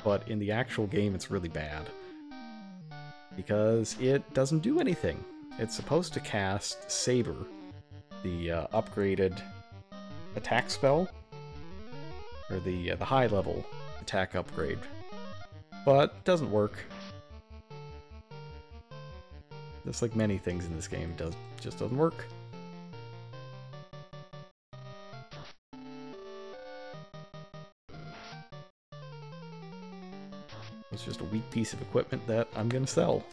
but in the actual game, it's really bad. Because it doesn't do anything. It's supposed to cast Saber, the upgraded attack spell, or the high-level attack upgrade, but it doesn't work. Just like many things in this game, it just doesn't work. It's just a weak piece of equipment that I'm gonna sell.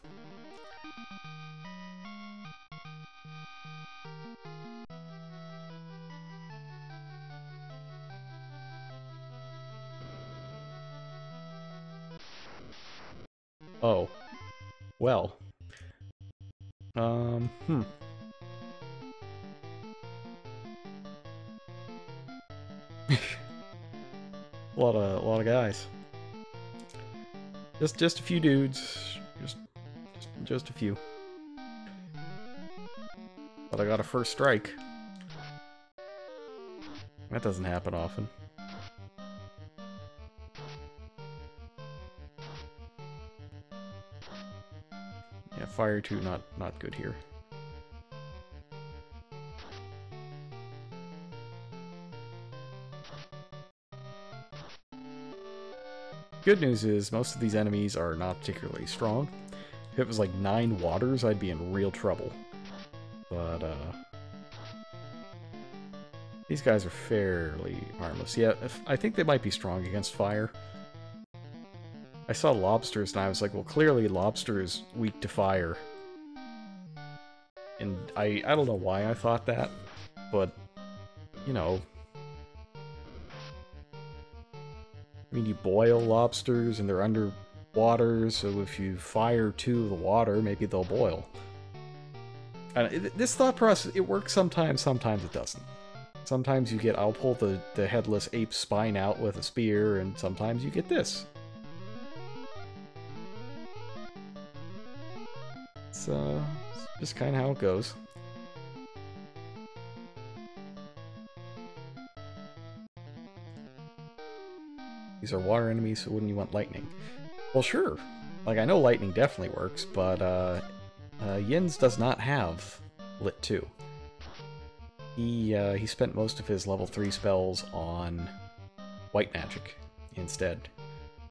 Oh. Well. A lot of guys. Just a few dudes. Just a few. But I got a first strike. That doesn't happen often. Yeah, fire 2 not good here. Good news is, most of these enemies are not particularly strong. If it was like 9 waters, I'd be in real trouble. But, these guys are fairly harmless. Yeah, I think they might be strong against fire. I saw lobsters and I was like, well, clearly lobster is weak to fire. And I don't know why I thought that, but, you know... I mean, you boil lobsters and they're underwater, so if you fire 2 of the water, maybe they'll boil. And this thought process, it works sometimes, sometimes it doesn't. Sometimes you get, I'll pull the headless ape spine out with a spear, and sometimes you get this. It's just kind of how it goes. These are water enemies, so wouldn't you want lightning? Well, sure. Like, I know lightning definitely works, but Yin's does not have Lit 2. He spent most of his level 3 spells on white magic instead.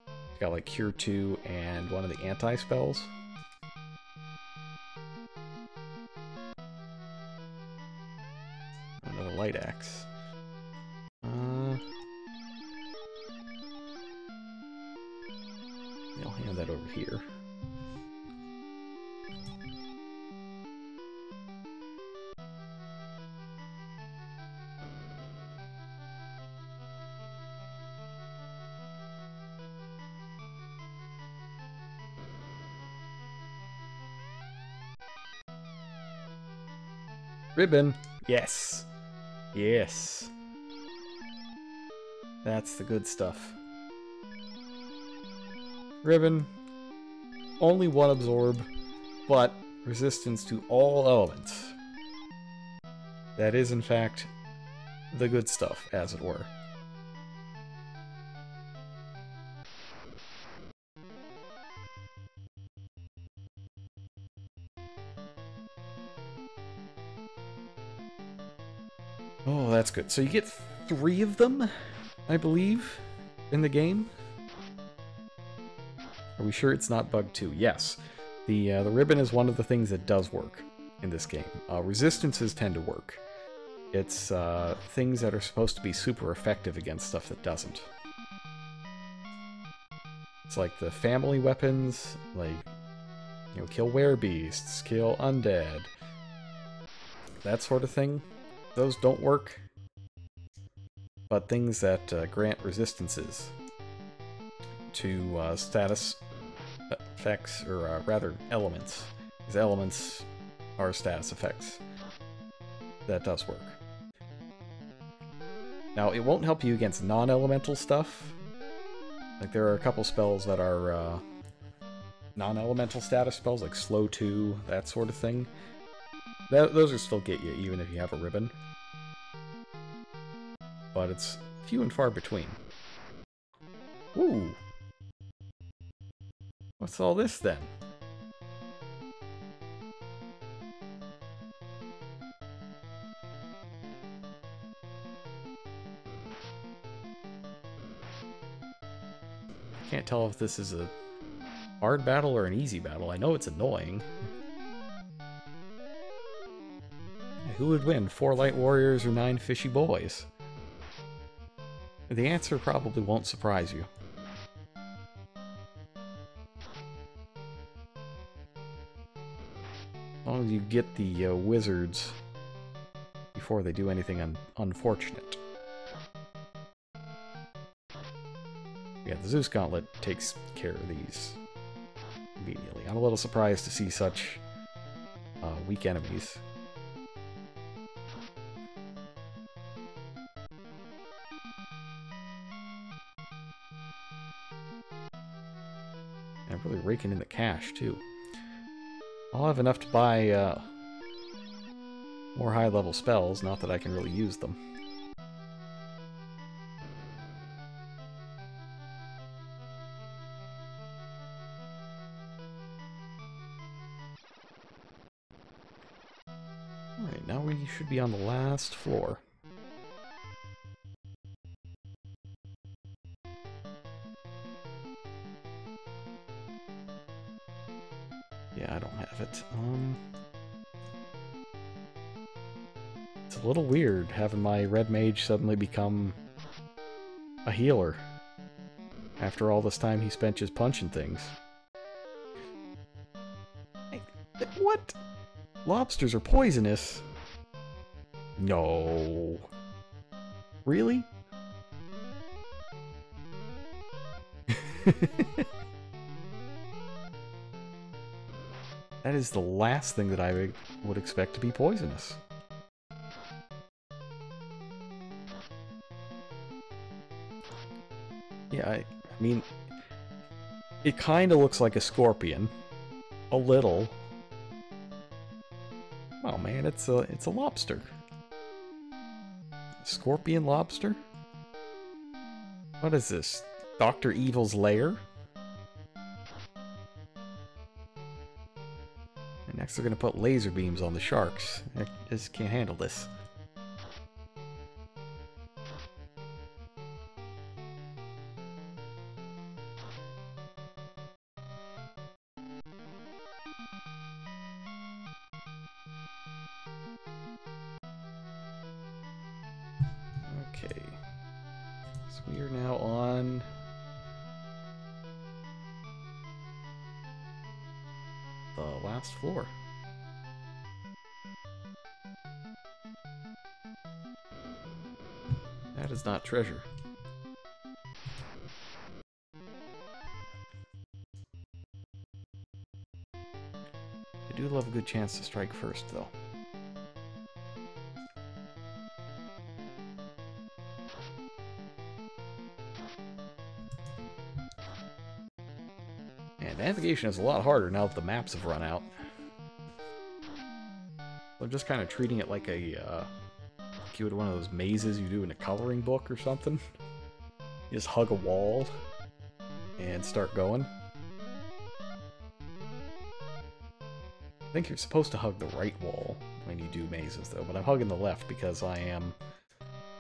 He's got like Cure 2 and one of the anti-spells. Another light axe. I'll hand that over here. Ribbon! Yes! Yes! That's the good stuff. Ribbon. Only one absorb, but resistance to all elements. That is, in fact, the good stuff, as it were. Oh, that's good. So you get 3 of them, I believe, in the game. Are we sure it's not bug 2? Yes. The ribbon is one of the things that does work in this game. Resistances tend to work. It's things that are supposed to be super effective against stuff that doesn't. It's like the family weapons, like, you know, kill werebeasts, kill undead, that sort of thing. Those don't work. But things that grant resistances to status effects, or rather elements, because elements are status effects, that does work. Now, it won't help you against non-elemental stuff. Like, there are a couple spells that are non-elemental status spells, like Slow 2, that sort of thing. Those will still get you, even if you have a ribbon. But it's few and far between. Ooh! What's all this, then? I can't tell if this is a hard battle or an easy battle. I know it's annoying. Who would win, 4 light warriors or 9 fishy boys? The answer probably won't surprise you. As long as you get the wizards before they do anything unfortunate. Yeah, the Zeus Gauntlet takes care of these immediately. I'm a little surprised to see such weak enemies. And I'm really raking in the cash, too. I'll have enough to buy more high-level spells, not that I can really use them. Alright, now we should be on the last floor. Yeah, I don't have it. It's a little weird having my red mage suddenly become a healer after all this time he spent just punching things. Hey, what? Lobsters are poisonous? No. Really? That is the last thing that I would expect to be poisonous. I mean, it kind of looks like a scorpion. A little. Oh man, it's a lobster. Scorpion lobster? What is this? Dr. Evil's lair? And next they're gonna put laser beams on the sharks. I just can't handle this. Okay. So we are now on the last floor. That is not treasure. I do love a good chance to strike first, though. And navigation is a lot harder now that the maps have run out. I'm just kind of treating it like a one of those mazes you do in a coloring book or something. You just hug a wall and start going. I think you're supposed to hug the right wall when you do mazes, though, but I'm hugging the left because I am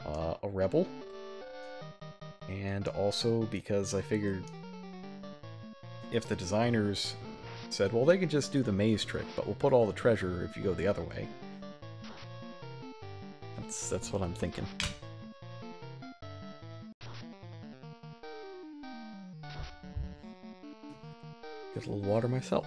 a rebel. And also because I figured if the designers said, well, they can just do the maze trick, but we'll put all the treasure if you go the other way. That's what I'm thinking. Get a little water myself.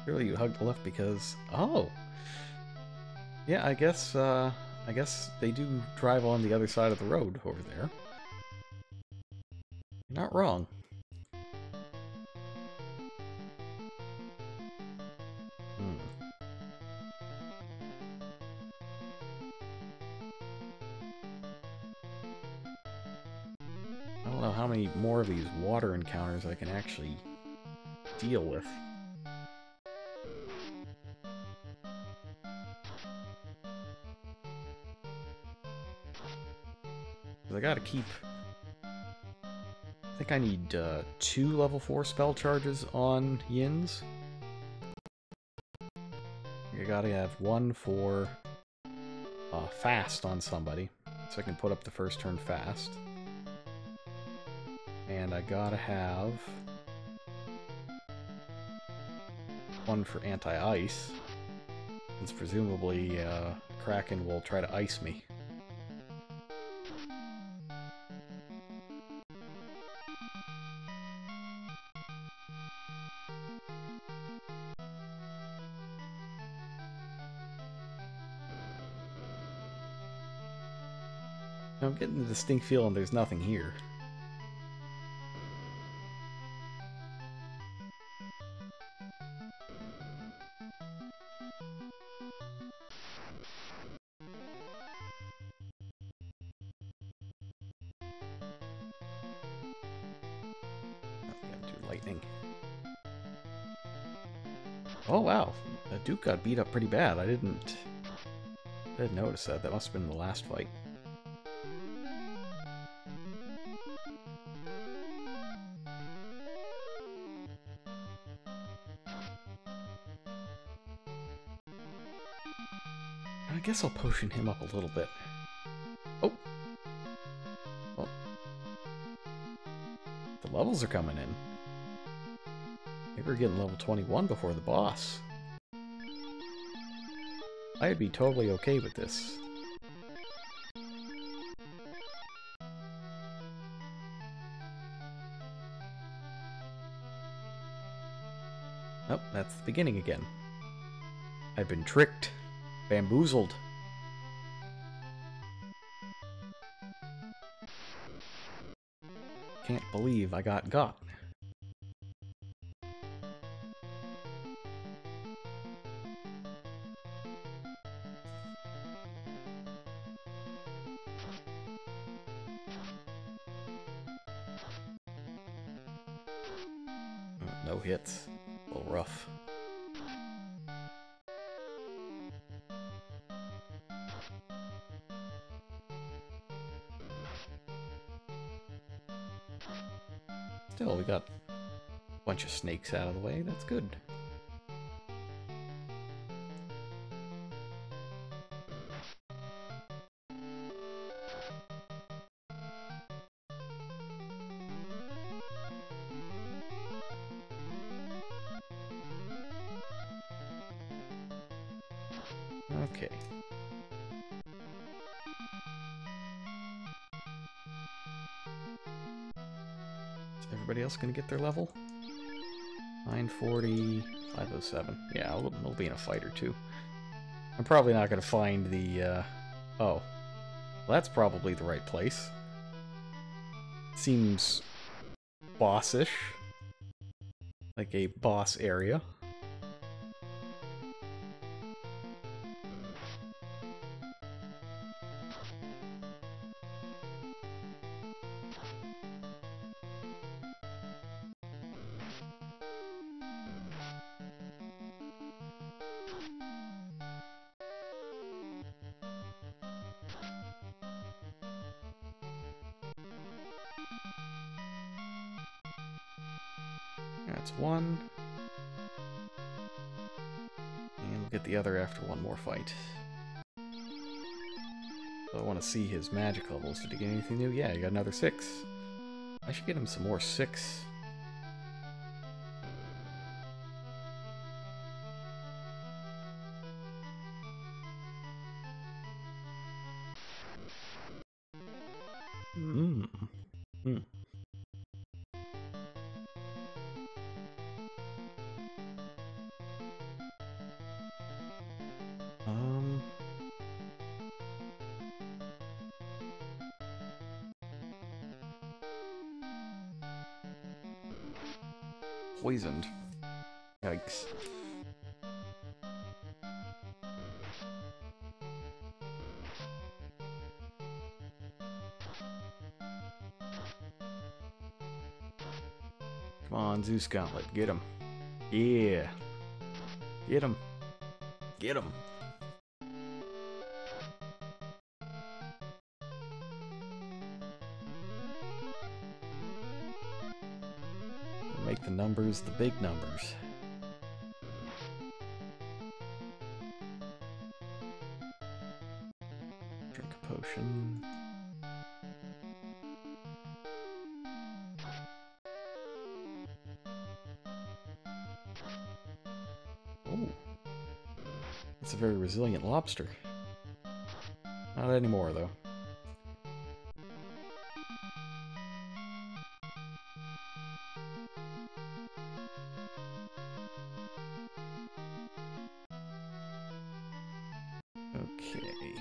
Surely you hugged the left because... Oh! Yeah, I guess they do drive on the other side of the road over there. You're not wrong. I don't know how many more of these water encounters I can actually deal with. I gotta keep... I think I need 2 level 4 spell charges on Yins. I gotta have 1 for fast on somebody, so I can put up the first turn fast. And I gotta have 1 for anti-ice, since presumably Kraken will try to ice me. I'm getting the distinct feeling there's nothing here. Lightning. Oh wow, the Duke got beat up pretty bad. I didn't notice that. That must have been the last fight. I guess I'll potion him up a little bit. Oh! Well, the levels are coming in. Maybe we're getting level 21 before the boss. I'd be totally okay with this. Oh, that's the beginning again. I've been tricked. Bamboozled. Can't believe I got. No hits. A little rough. Still, we got a bunch of snakes out of the way. That's good. Okay. Is everybody else going to get their level? 940, 507. Yeah, we'll be in a fight or two. I'm probably not going to find the, oh. Well, that's probably the right place. Seems bossish. Like a boss area. That's one. And we'll get the other after one more fight. So I want to see his magic levels. Did he get anything new? Yeah, he got another 6. I should get him some more 6. Poisoned. Yikes. Come on, Zeus Gauntlet, get him. Yeah. Get him. Get him. Make the numbers the big numbers. Drink a potion. Oh. It's a very resilient lobster. Not anymore, though. Okay.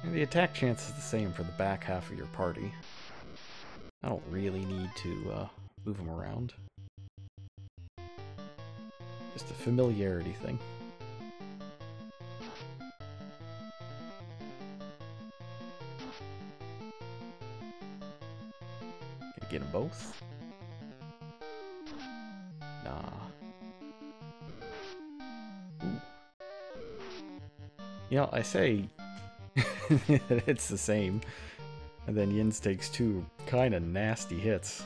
And the attack chance is the same for the back half of your party. I don't really need to move them around. Just a familiarity thing. Can I get them both? Nah. Ooh. You know, I say it's the same, and then Yins takes 2 kind of nasty hits.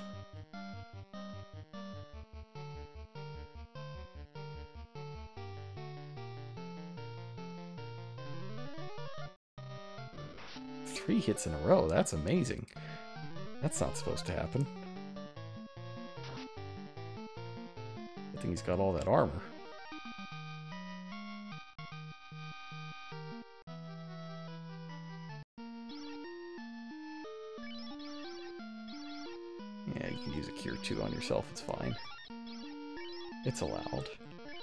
Three hits in a row, that's amazing. That's not supposed to happen. I think he's got all that armor. Yeah, 2 on yourself, it's fine. It's allowed.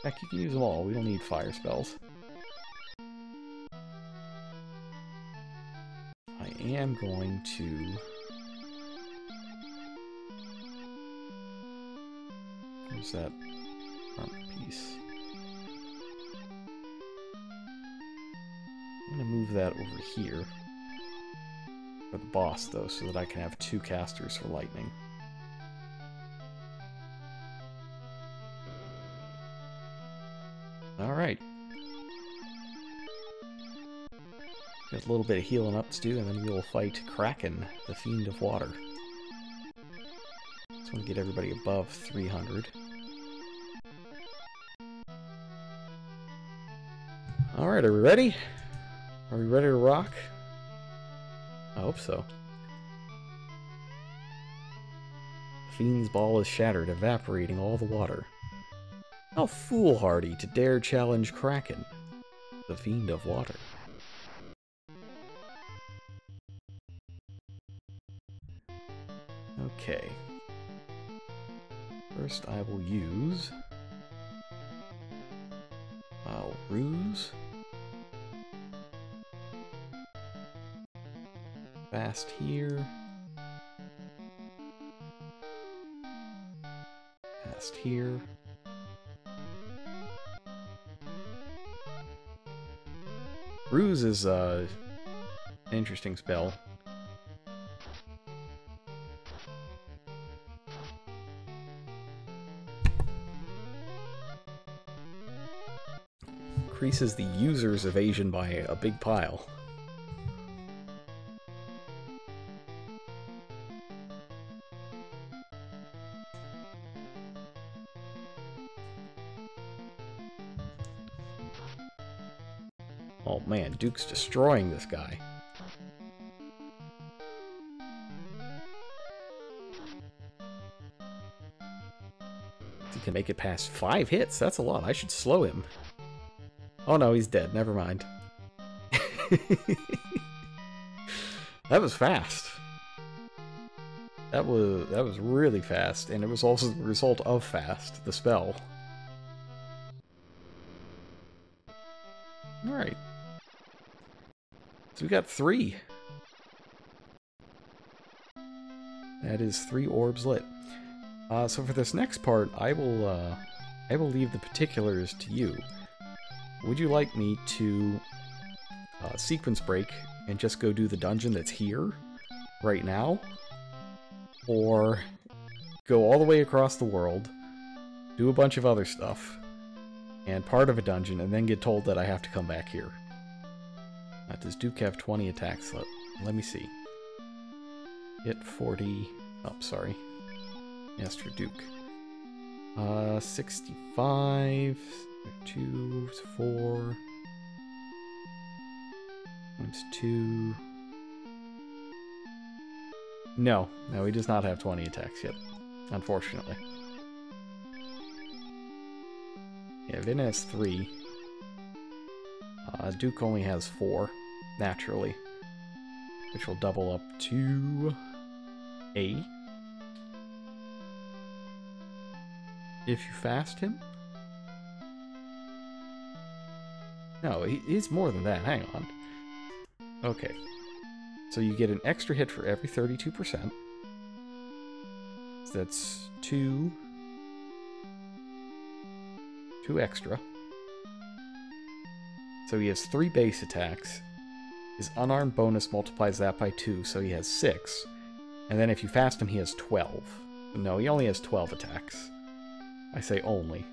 Heck, you can use them all. We don't need fire spells. I am going to... Where's that armor piece? I'm going to move that over here. For the boss, though, so that I can have 2 casters for lightning. Alright. Got a little bit of healing up to do, and then we'll fight Kraken, the Fiend of Water. Just want to get everybody above 300. Alright, are we ready? Are we ready to rock? I hope so. The Fiend's ball is shattered, evaporating all the water. How foolhardy to dare challenge Kraken, the Fiend of Water. Okay. First I will use... Ruse. Fast here. Fast here. Ruse is an interesting spell. Increases the user's evasion by a big pile. Oh man, Duke's destroying this guy. He can make it past 5 hits. That's a lot. I should slow him. Oh no, he's dead. Never mind. That was fast. That was really fast, and it was also the result of fast, the spell. Alright. So we got 3. That is 3 orbs lit. So for this next part, I will leave the particulars to you. Would you like me to sequence break and just go do the dungeon that's here, right now? Or go all the way across the world, do a bunch of other stuff, and part of a dungeon, and then get told that I have to come back here? Does Duke have 20 attacks? Let me see. Hit 40... Oh, sorry. Yes, for Duke. 65... 2, 4... Times 2... No, he does not have 20 attacks yet, unfortunately. Yeah, Vin has 3. Duke only has 4, naturally, which will double up to 8. If you fast him? No, he's more than that. Hang on. Okay. So you get an extra hit for every 32%. So that's 2 extra. So he has 3 base attacks. His unarmed bonus multiplies that by 2, so he has 6. And then if you fast him, he has 12. No, he only has 12 attacks. I say only.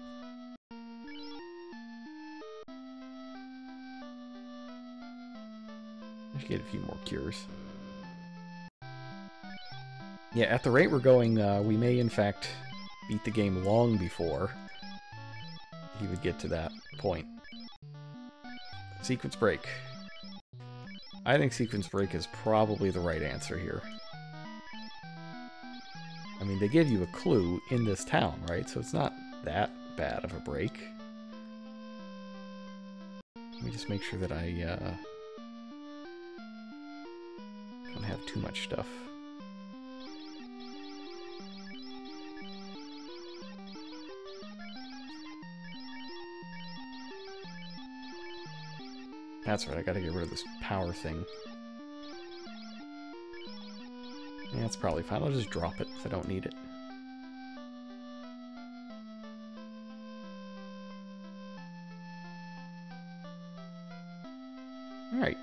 I should get a few more cures. Yeah, at the rate we're going, we may in fact beat the game long before he would get to that point. Sequence break. I think sequence break is probably the right answer here. I mean, they give you a clue in this town, right? So it's not that bad of a break. Let me just make sure that I don't have too much stuff. That's right, I gotta get rid of this power thing. Yeah, that's probably fine. I'll just drop it if I don't need it. Alright.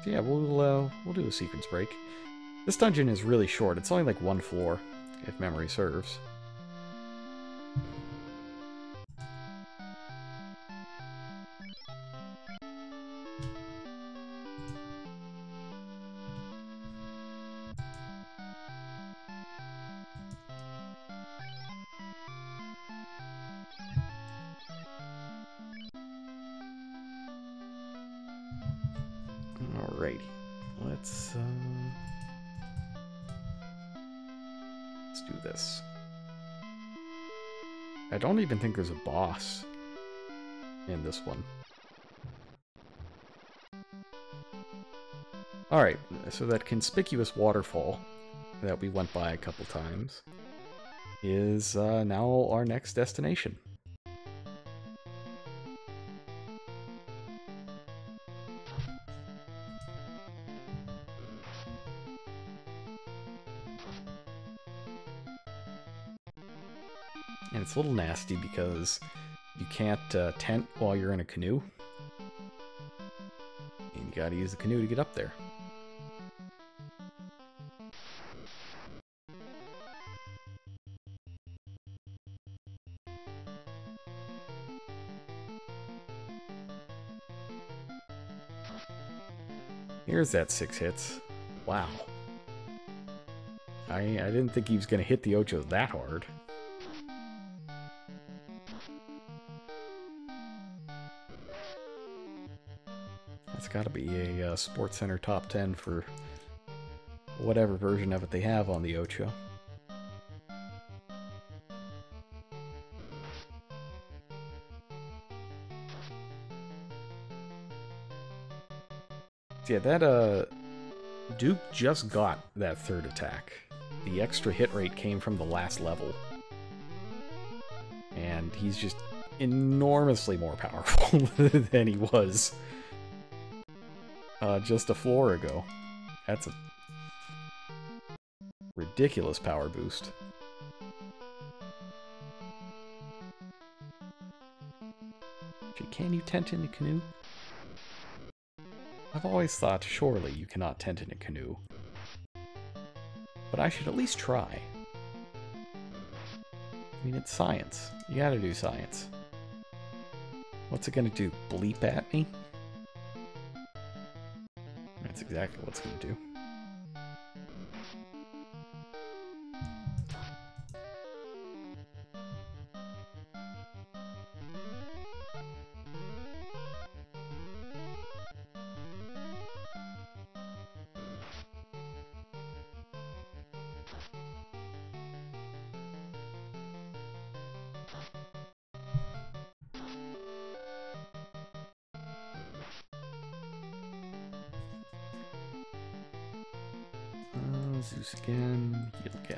So yeah, we'll do a sequence break. This dungeon is really short. It's only like one floor, if memory serves. Alrighty. Let's do this. I don't even think there's a boss in this one. Alright, so that conspicuous waterfall that we went by a couple times is now our next destination. And it's a little nasty because you can't tent while you're in a canoe. And you gotta use the canoe to get up there. Here's that 6 hits. Wow. I didn't think he was gonna hit the Ocho that hard. That's gotta be a Sports Center top 10 for whatever version of it they have on the Ocho. Yeah, that Duke just got that 3rd attack. The extra hit rate came from the last level. And he's just enormously more powerful than he was just a floor ago. That's a ridiculous power boost. Gee, can you tent in a canoe? I've always thought, surely you cannot tent in a canoe. But I should at least try. I mean, it's science. You gotta do science. What's it gonna do? Bleep at me? That's exactly what it's gonna do. Zeus again, heal again.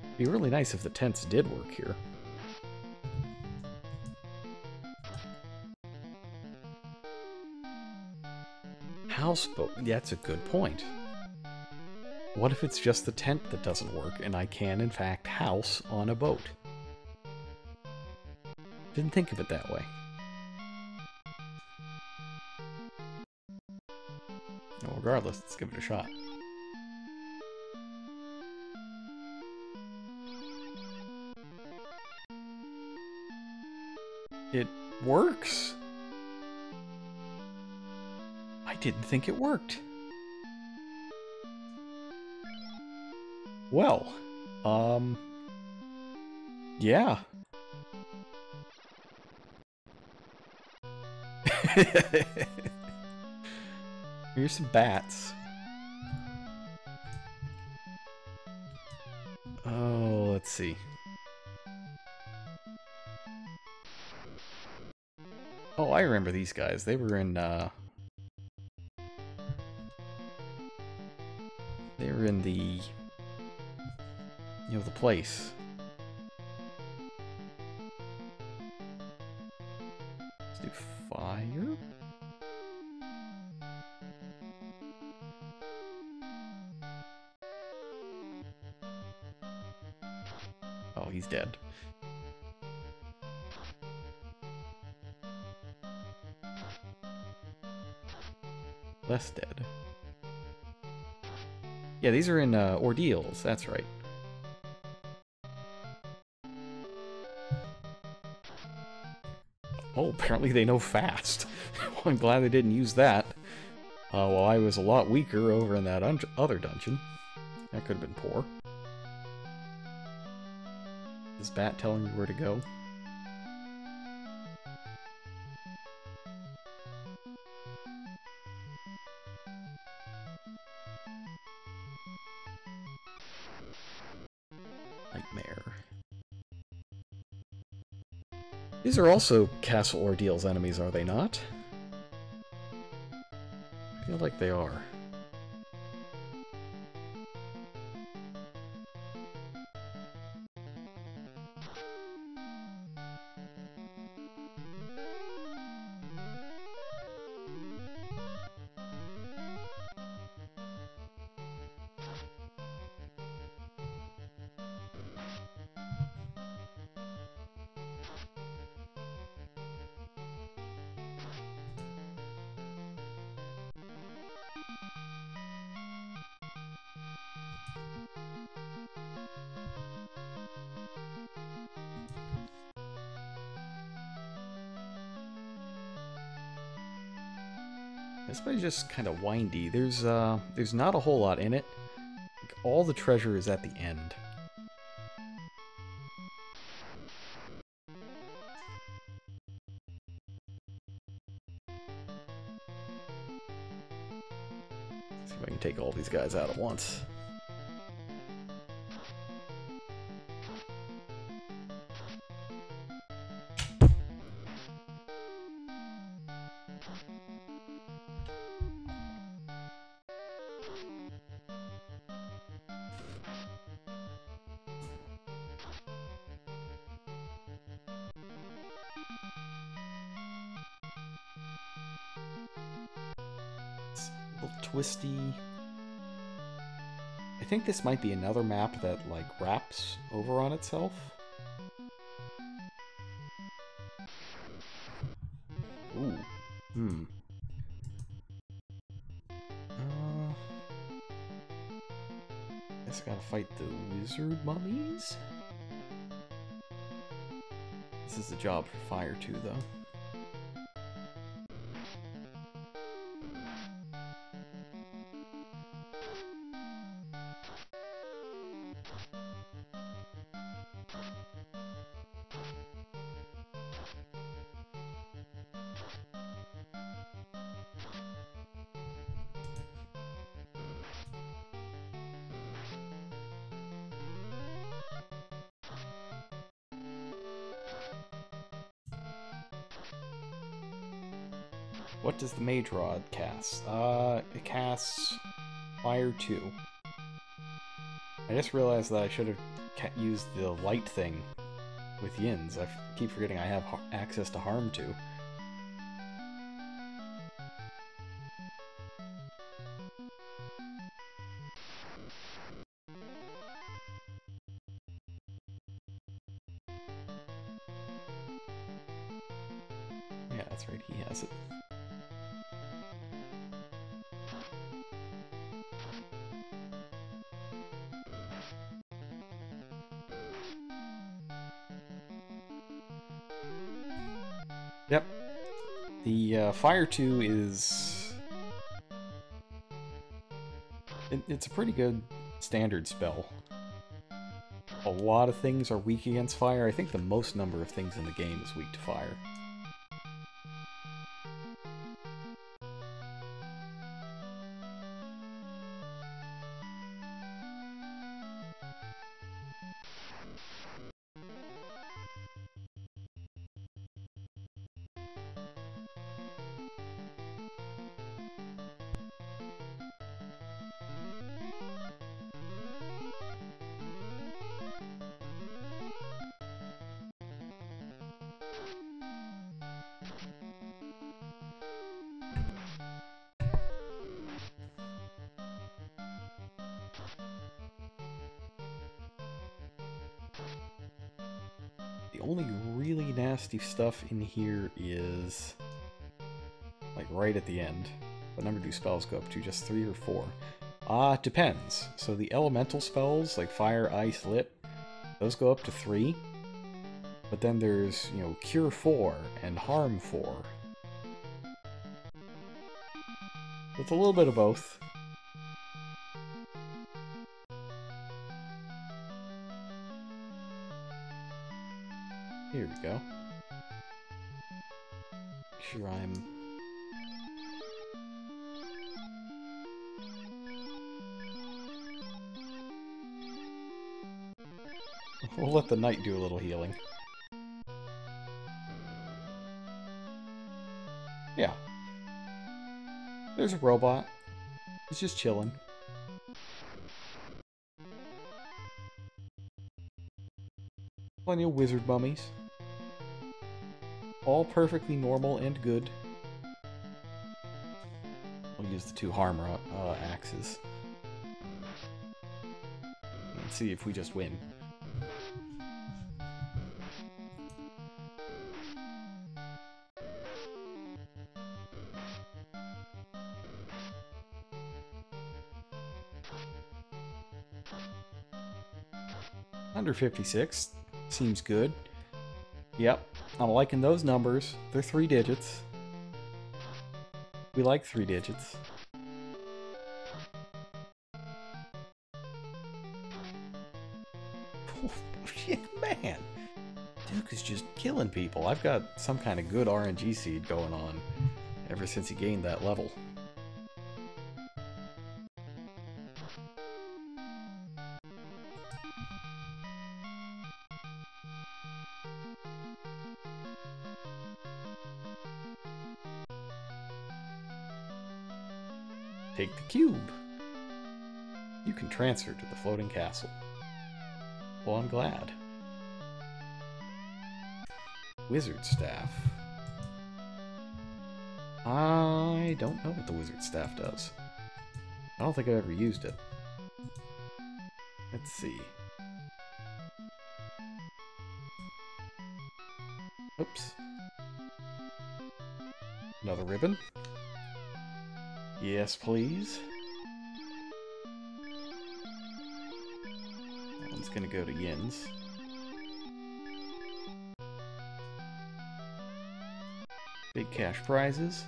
It'd be really nice if the tents did work here. Houseboat, yeah, that's a good point. What if it's just the tent that doesn't work and I can, in fact, house on a boat? Didn't think of it that way. Well, regardless, let's give it a shot. It works. I didn't think it worked. Well, yeah. Here's some bats. Oh, let's see. Oh, I remember these guys. They were in, the, you know, the place. Let's do fire. he's dead. Less dead. Yeah, these are in ordeals, that's right. Oh, apparently they know fast. Well, I'm glad they didn't use that. Well, I was a lot weaker over in that other dungeon. That could have been poor. Is Bat telling me where to go? Nightmare. These are also Castle Ordeals enemies, are they not? I feel like they are. This one's just kind of windy. There's not a whole lot in it. Like, all the treasure is at the end. Let's see if I can take all these guys out at once. Twisty. I think this might be another map that, like, wraps over on itself. Ooh. Guess I gotta fight the wizard mummies? This is the job for Fire 2, though. What does the Mage Rod cast? It casts Fire 2. I just realized that I should have used the light thing with Yin's. I keep forgetting I have access to Harm 2. Yeah, that's right, he has it. Yep. The Fire 2 is... It's a pretty good standard spell. A lot of things are weak against fire. I think the most number of things in the game is weak to fire. only really nasty stuff in here is like right at the end. What number do spells go up to? Just 3 or 4? It depends. So the elemental spells, like fire, ice, lit, those go up to 3. But then there's, you know, cure 4 and harm 4. It's a little bit of both. Here we go. Make sure I'm... We'll let the knight do a little healing. Yeah. There's a robot. He's just chilling. Plenty of wizard mummies. All perfectly normal and good. We'll use the 2 harm axes. Let's see if we just win. Under 56. Seems good. Yep, I'm liking those numbers. They're 3 digits. We like 3 digits. Oh, shit, man! Duke is just killing people. I've got some kind of good RNG seed going on ever since he gained that level. Take the cube. You can transfer to the floating castle. Well, I'm glad. Wizard staff. I don't know what the wizard staff does. I don't think I've ever used it. Let's see. Oops. Another ribbon. Yes, please. That one's gonna go to Yin's. Big cash prizes.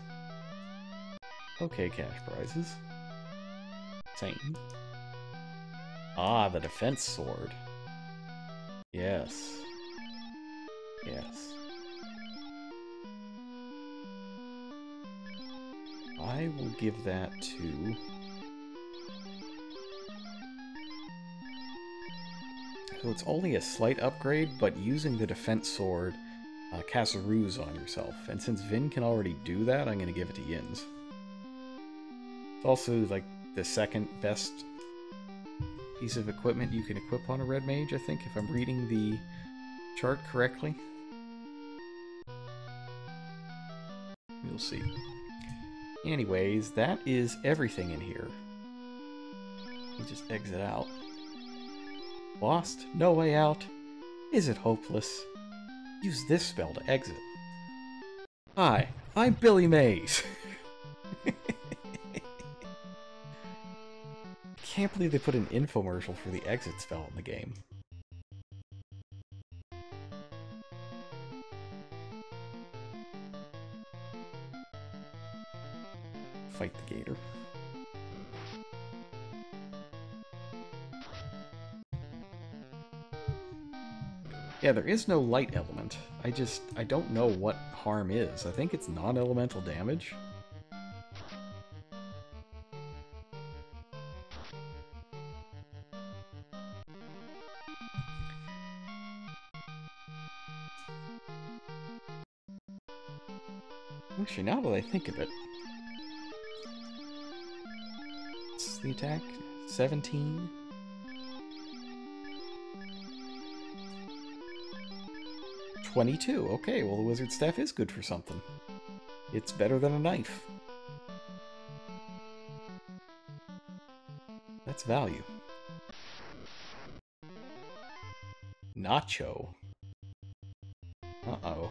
Okay, cash prizes. Same. Ah, the defense sword. Yes. Yes. I will give that to... So it's only a slight upgrade, but using the defense sword casts a ruse on yourself. And since Vin can already do that, I'm going to give it to Yin's. It's also like the second best piece of equipment you can equip on a red mage, I think, if I'm reading the chart correctly. We'll see. Anyways, that is everything in here. Let me just exit out. Lost? No way out? Is it hopeless? Use this spell to exit. Hi, I'm Billy Mays. Can't believe they put an infomercial for the exit spell in the game. Fight the gator. Yeah, there is no light element. I don't know what harm is. I think it's non-elemental damage. Actually, now that I think of it, what's the attack? 17? $22. Okay, well the wizard staff is good for something. It's better than a knife. That's value. Nacho. Uh-oh.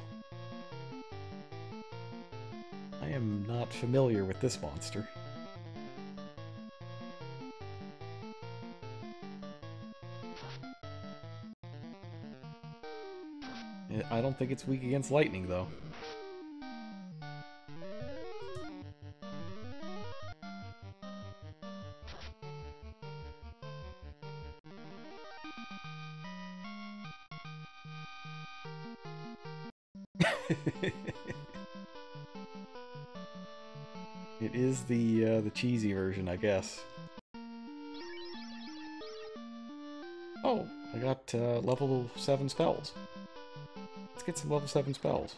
I am not familiar with this monster. I don't think it's weak against lightning, though. It is the cheesy version, I guess. Oh, I got level 7 spells. Let's get some level 7 spells.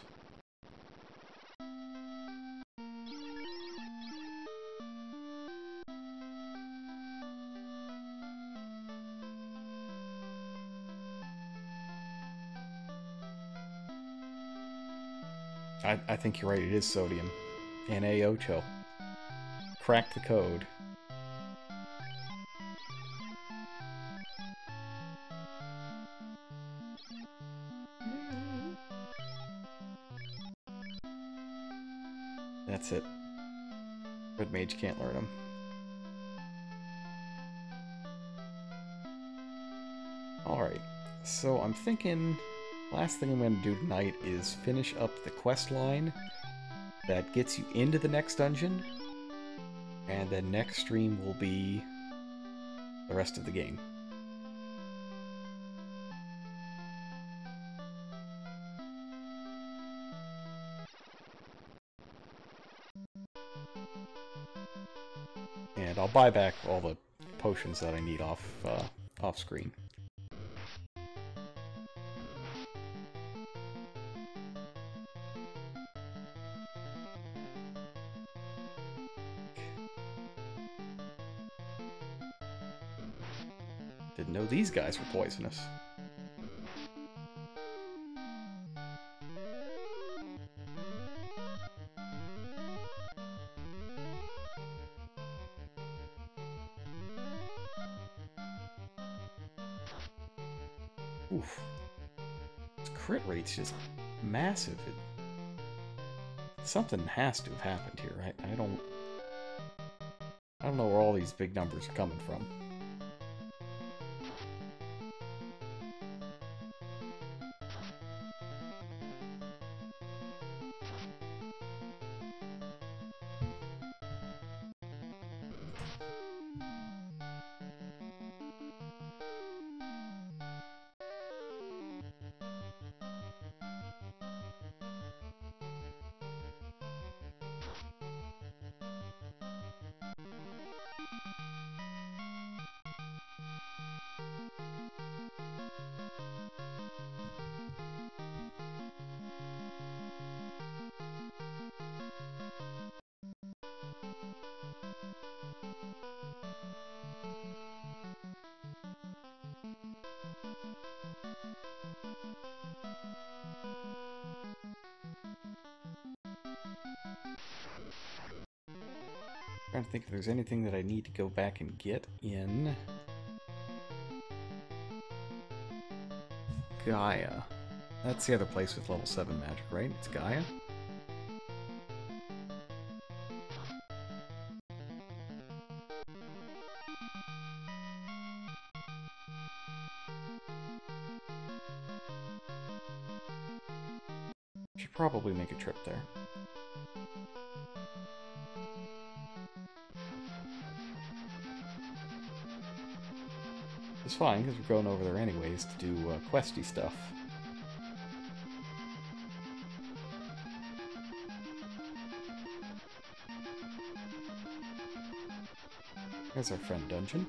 I think you're right, it is sodium. And Aocho. Crack the code. That's it. Red Mage can't learn them. Alright, so I'm thinking last thing I'm going to do tonight is finish up the quest line that gets you into the next dungeon, and then next stream will be the rest of the game. And I'll buy back all the potions that I need off screen. Didn't know these guys were poisonous. Oof. This crit rate's just massive. Something has to have happened here. I don't know where all these big numbers are coming from. Trying to think if there's anything that I need to go back and get in Gaia. That's the other place with level 7 magic, right? It's Gaia? Should probably make a trip there. It's fine, because we're going over there anyways to do questy stuff. There's our friend dungeon.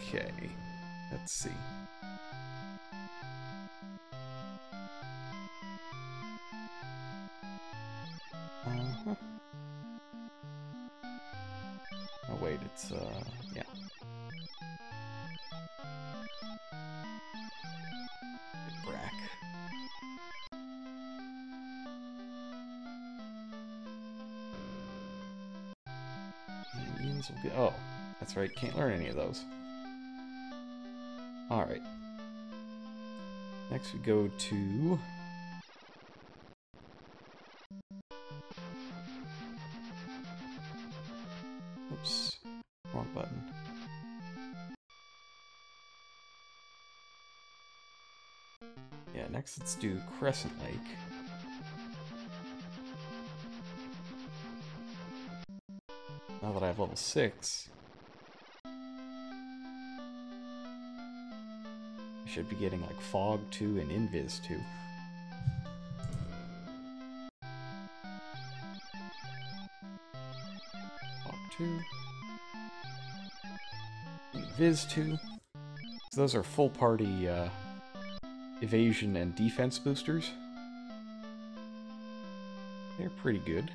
Okay, let's see. Oh wait, it's yeah. Brack. These will get... Oh, that's right. Can't learn any of those. Alright. Next we go to... Oops. Wrong button. Yeah, next let's do Crescent Lake. Now that I have level 6, I should be getting like Fog 2 and Invis 2. Fog 2. Invis 2. So those are full party evasion and defense boosters. They're pretty good.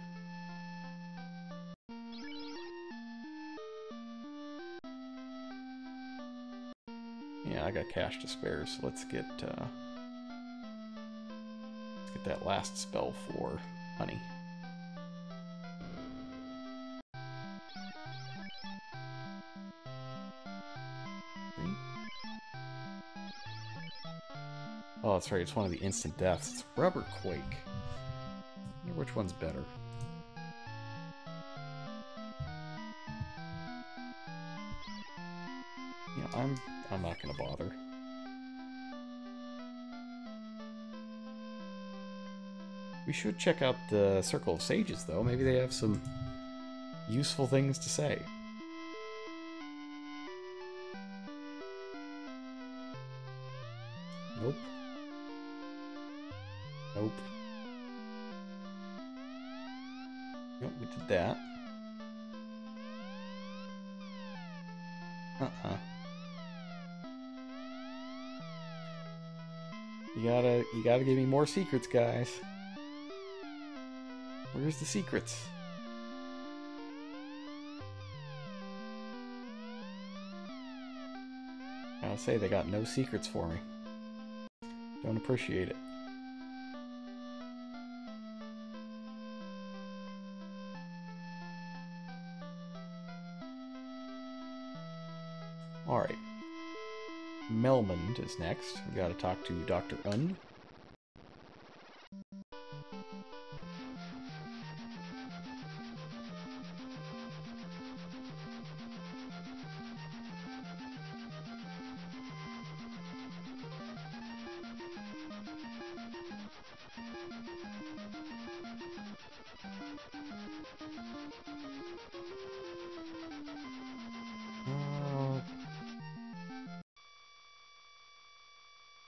Yeah, I got cash to spare, so let's get that last spell for honey. Oh, that's right, it's one of the instant deaths. It's Rubber Quake. I wonder which one's better. Yeah, I'm not gonna bother. We should check out the Circle of Sages, though. Maybe they have some useful things to say. Nope. Nope. Nope, we did that. You gotta give me more secrets, guys. Where's the secrets? I'll say they got no secrets for me. Don't appreciate it. Alright. Melmond is next. We gotta talk to Dr. Un.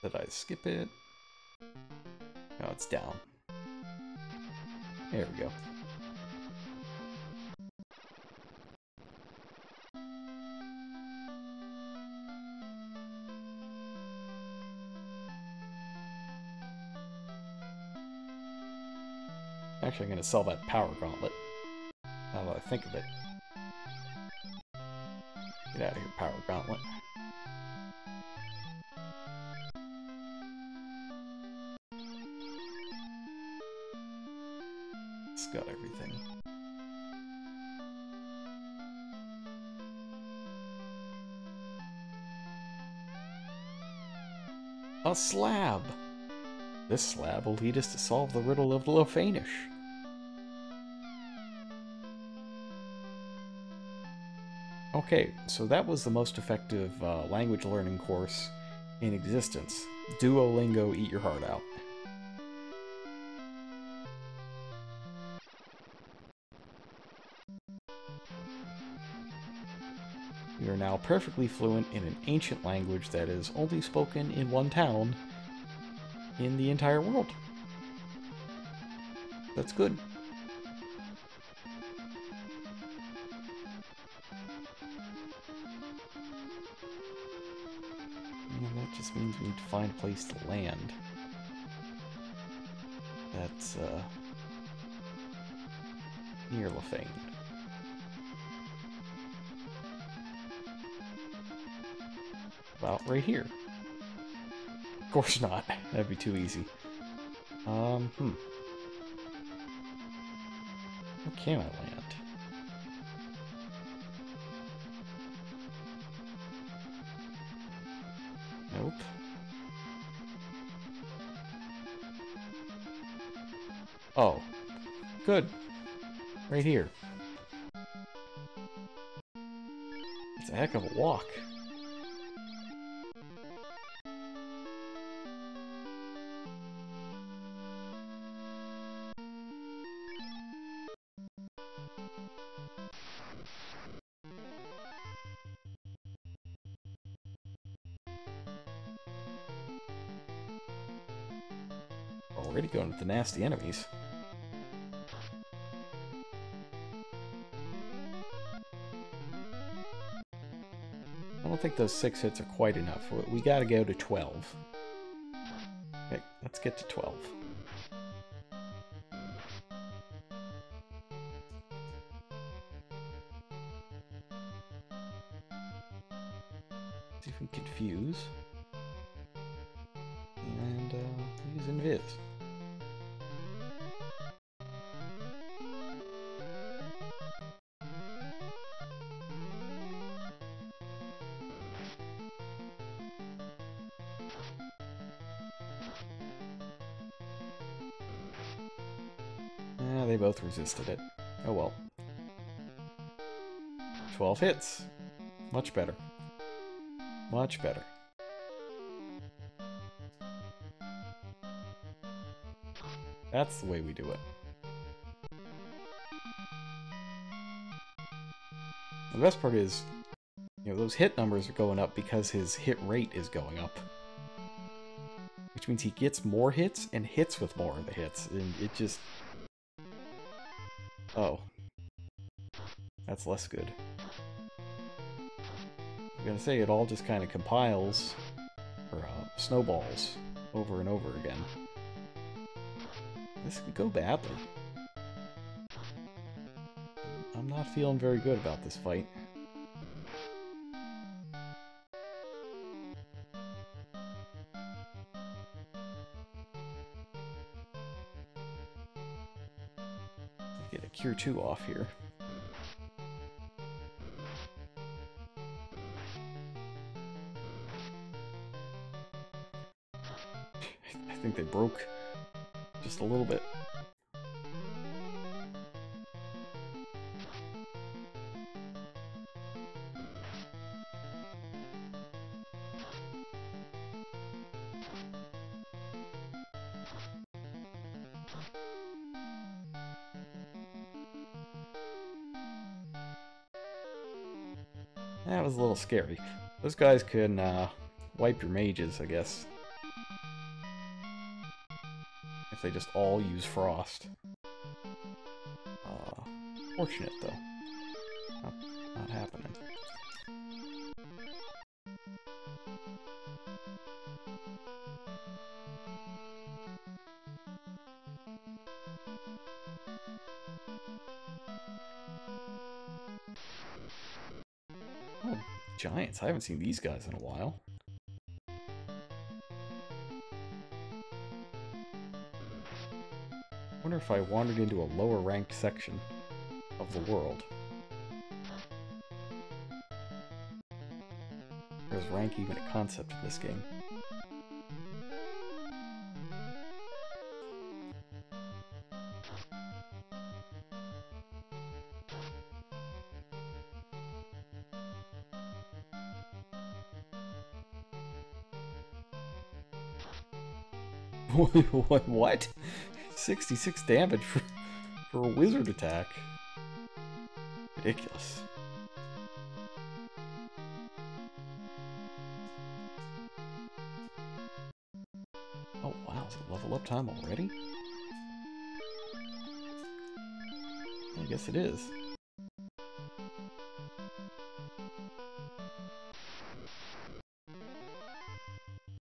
Did I skip it? No, it's down. There we go. Actually, I'm going to sell that power gauntlet. Now that I think of it. Get out of here, power gauntlet. It's got everything. A slab! This slab will lead us to solve the riddle of Lofanish. Okay, so that was the most effective language learning course in existence. Duolingo, eat your heart out. We are now perfectly fluent in an ancient language that is only spoken in one town in the entire world. That's good. And that just means we need to find a place to land. That's, near Lefane. About right here. Of course not. That'd be too easy. Where can I land? Oh. Good. Right here. It's a heck of a walk. Already going with the nasty enemies. I don't think those 6 hits are quite enough. We gotta go to 12. Okay, let's get to 12. See if we can confuse. And use invis. They both resisted it. Oh well. 12 hits. Much better. Much better. That's the way we do it. The best part is, you know, those hit numbers are going up because his hit rate is going up. Which means he gets more hits and hits with more of the hits. And it just... Oh. That's less good. I'm gonna say it all just kind of compiles, or snowballs, over and over again. This could go badly. I'm not feeling very good about this fight. Get a Cure 2 off here. I think they broke just a little bit. That was a little scary. Those guys can wipe your mages, I guess. If they just all use Frost. Fortunate, though. Not happening. Oh, giants. I haven't seen these guys in a while. I wonder if I wandered into a lower ranked section of the world. Or is rank even a concept in this game? What? 66 damage for a wizard attack. Ridiculous. Oh wow, is it level up time already? I guess it is.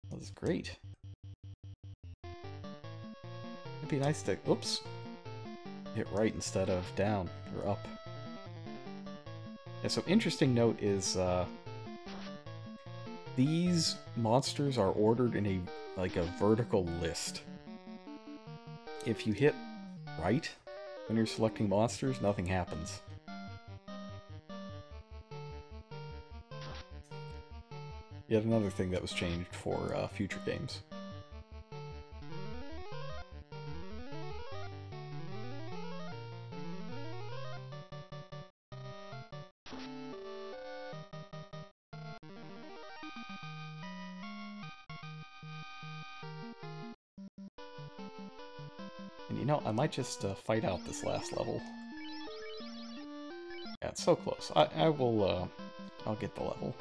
That was great. It'd be nice to, oops, hit right instead of down or up. Yeah, so interesting note is these monsters are ordered in a vertical list. If you hit right when you're selecting monsters, nothing happens. Yet another thing that was changed for future games. And you know, I might just fight out this last level. Yeah, it's so close. I will, I'll get the level.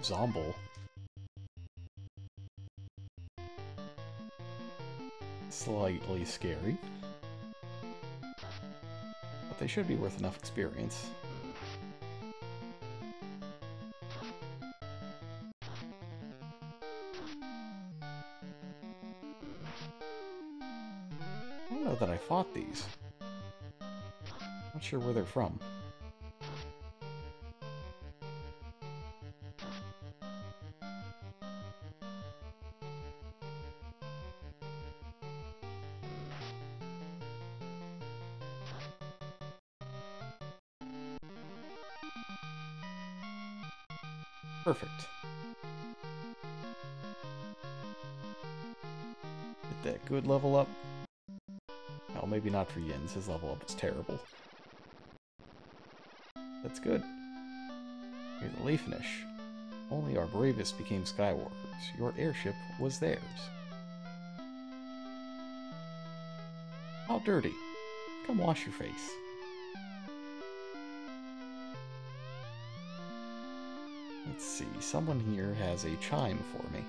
Zomble. Slightly scary. But they should be worth enough experience. I don't know that I fought these. Not sure where they're from. Perfect. Get that good level up. Well, maybe not for Yin's. His level up was terrible. That's good. Here's the Leafnish. Only our bravest became Skywalkers. Your airship was theirs. How dirty. Come wash your face. Let's see, someone here has a chime for me.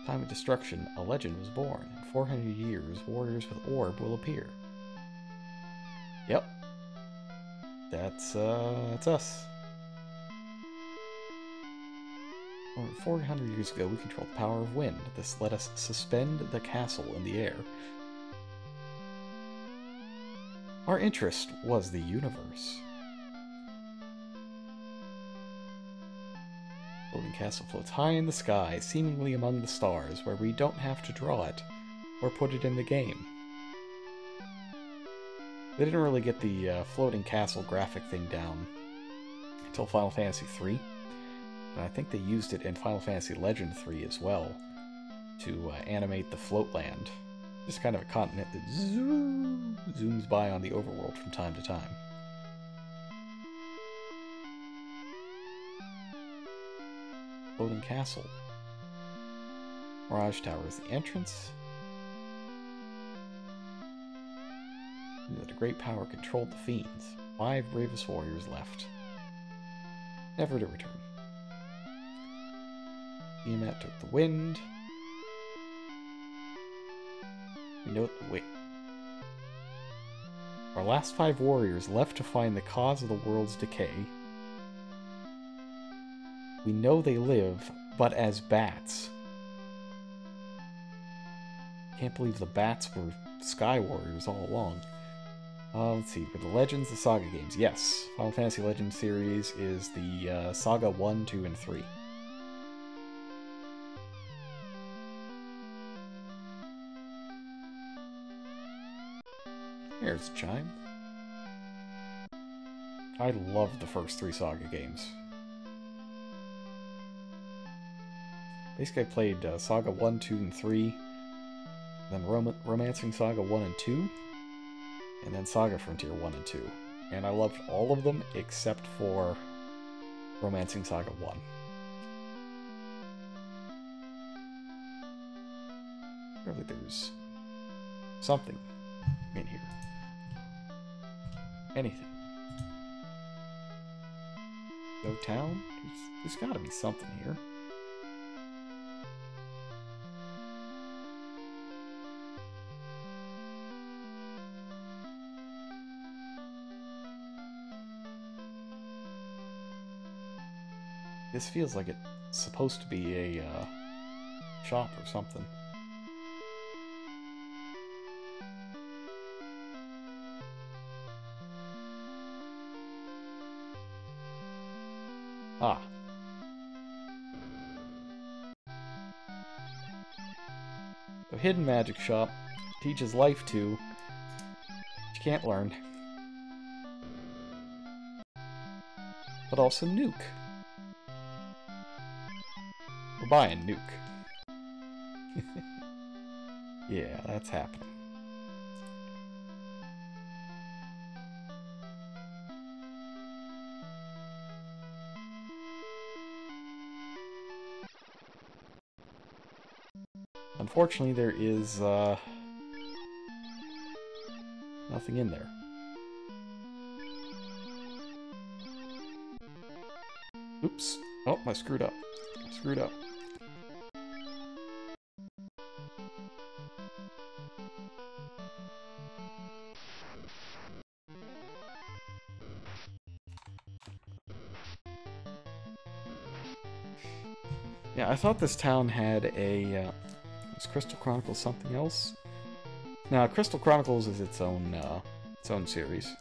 Time of destruction, a legend was born. In 400 years, warriors with orb will appear. Yep. That's us. Over 400 years ago, we controlled the power of wind. This let us suspend the castle in the air. Our interest was the universe. Floating castle floats high in the sky, seemingly among the stars, where we don't have to draw it or put it in the game. They didn't really get the floating castle graphic thing down until Final Fantasy III, and I think they used it in Final Fantasy Legend 3 as well to animate the floatland. Just kind of a continent that zooms by on the overworld from time to time. Floating castle. Mirage Tower is the entrance. Knew that a great power controlled the fiends. 5 bravest warriors left. Never to return. Tiamat took the wind. We note the wait. Our last 5 warriors left to find the cause of the world's decay. We know they live, but as bats. Can't believe the bats were Sky Warriors all along. Let's see, for the Legends, the Saga games. Yes, Final Fantasy Legends series is the Saga 1, 2, and 3. There's a chime. I love the first 3 Saga games. Basically, I played Saga 1, 2, and 3, then Romancing Saga 1 and 2, and then Saga Frontier 1 and 2. And I loved all of them except for Romancing Saga 1. Surely there's something in here. Anything. No town? There's gotta be something here. This feels like it's supposed to be a shop or something. Ah. The hidden magic shop teaches life to, but you can't learn. But also nuke. We're buying nuke. Yeah, that's happening. Unfortunately, there is nothing in there. Oops. Oh, I screwed up. I screwed up. Yeah, I thought this town had a... is Crystal Chronicles something else? No, Crystal Chronicles is its own series.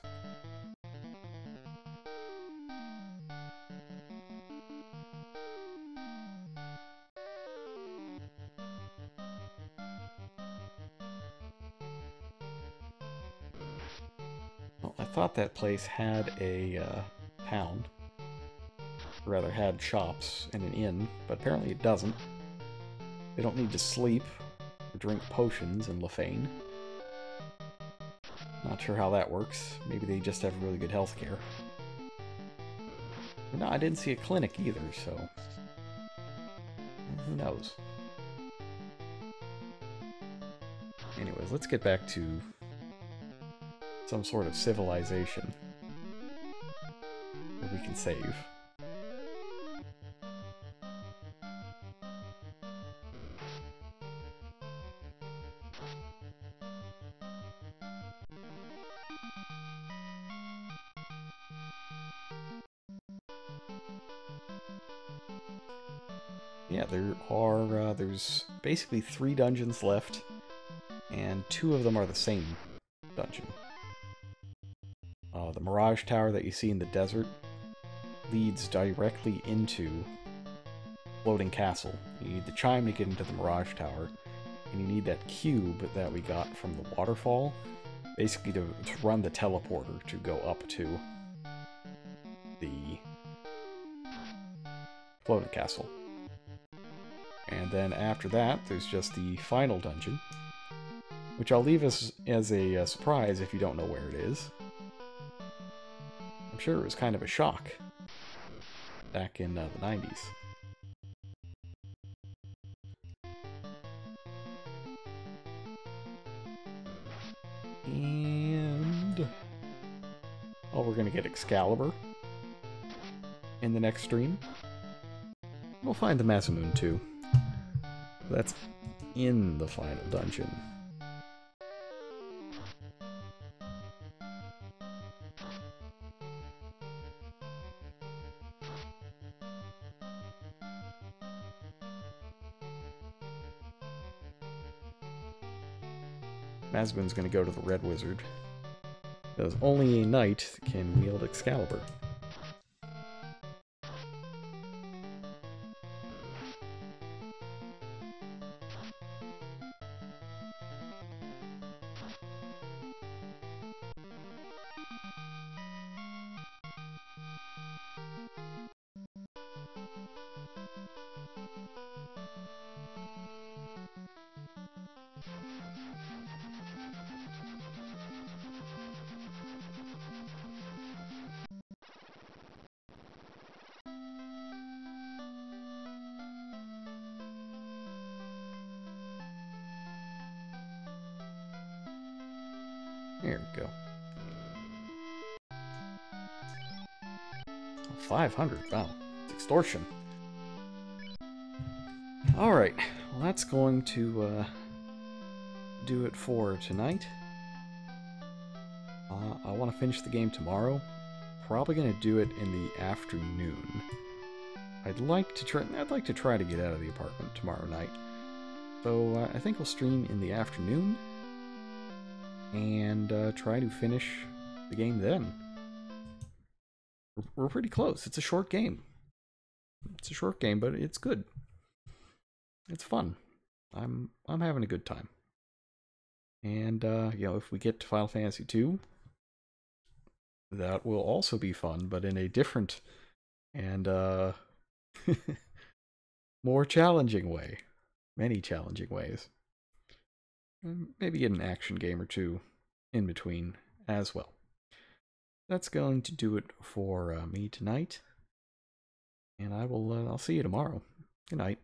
Well, I thought that place had a town. Or rather, had shops and an inn, but apparently it doesn't. They don't need to sleep or drink potions in Lefane. Not sure how that works. Maybe they just have really good health care. But no, I didn't see a clinic either, so... who knows? Anyways, let's get back to some sort of civilization where we can save. Yeah, there's basically 3 dungeons left, and 2 of them are the same dungeon. The Mirage Tower that you see in the desert leads directly into Floating Castle. You need the chime to get into the Mirage Tower, and you need that cube that we got from the waterfall, basically to run the teleporter to go up to the Floating Castle. And then after that, there's just the final dungeon, which I'll leave as a surprise if you don't know where it is. I'm sure it was kind of a shock back in the 90s. And... oh, we're going to get Excalibur in the next stream. We'll find the Masamune too. That's in the final dungeon. Masamune's gonna go to the Red Wizard, because only a knight can wield Excalibur. There we go. 500, wow. It's extortion. Alright, well that's going to do it for tonight. I want to finish the game tomorrow. Probably going to do it in the afternoon. I'd like to try to get out of the apartment tomorrow night. So I think I'll stream in the afternoon and try to finish the game then. We're pretty close. It's a short game. It's a short game, but it's good. It's fun. I'm having a good time. And you know, if we get to Final Fantasy II, that will also be fun, but in a different and more challenging way. Many challenging ways. And maybe get an action game or two in between as well. That's going to do it for me tonight. And I'll see you tomorrow. Good night.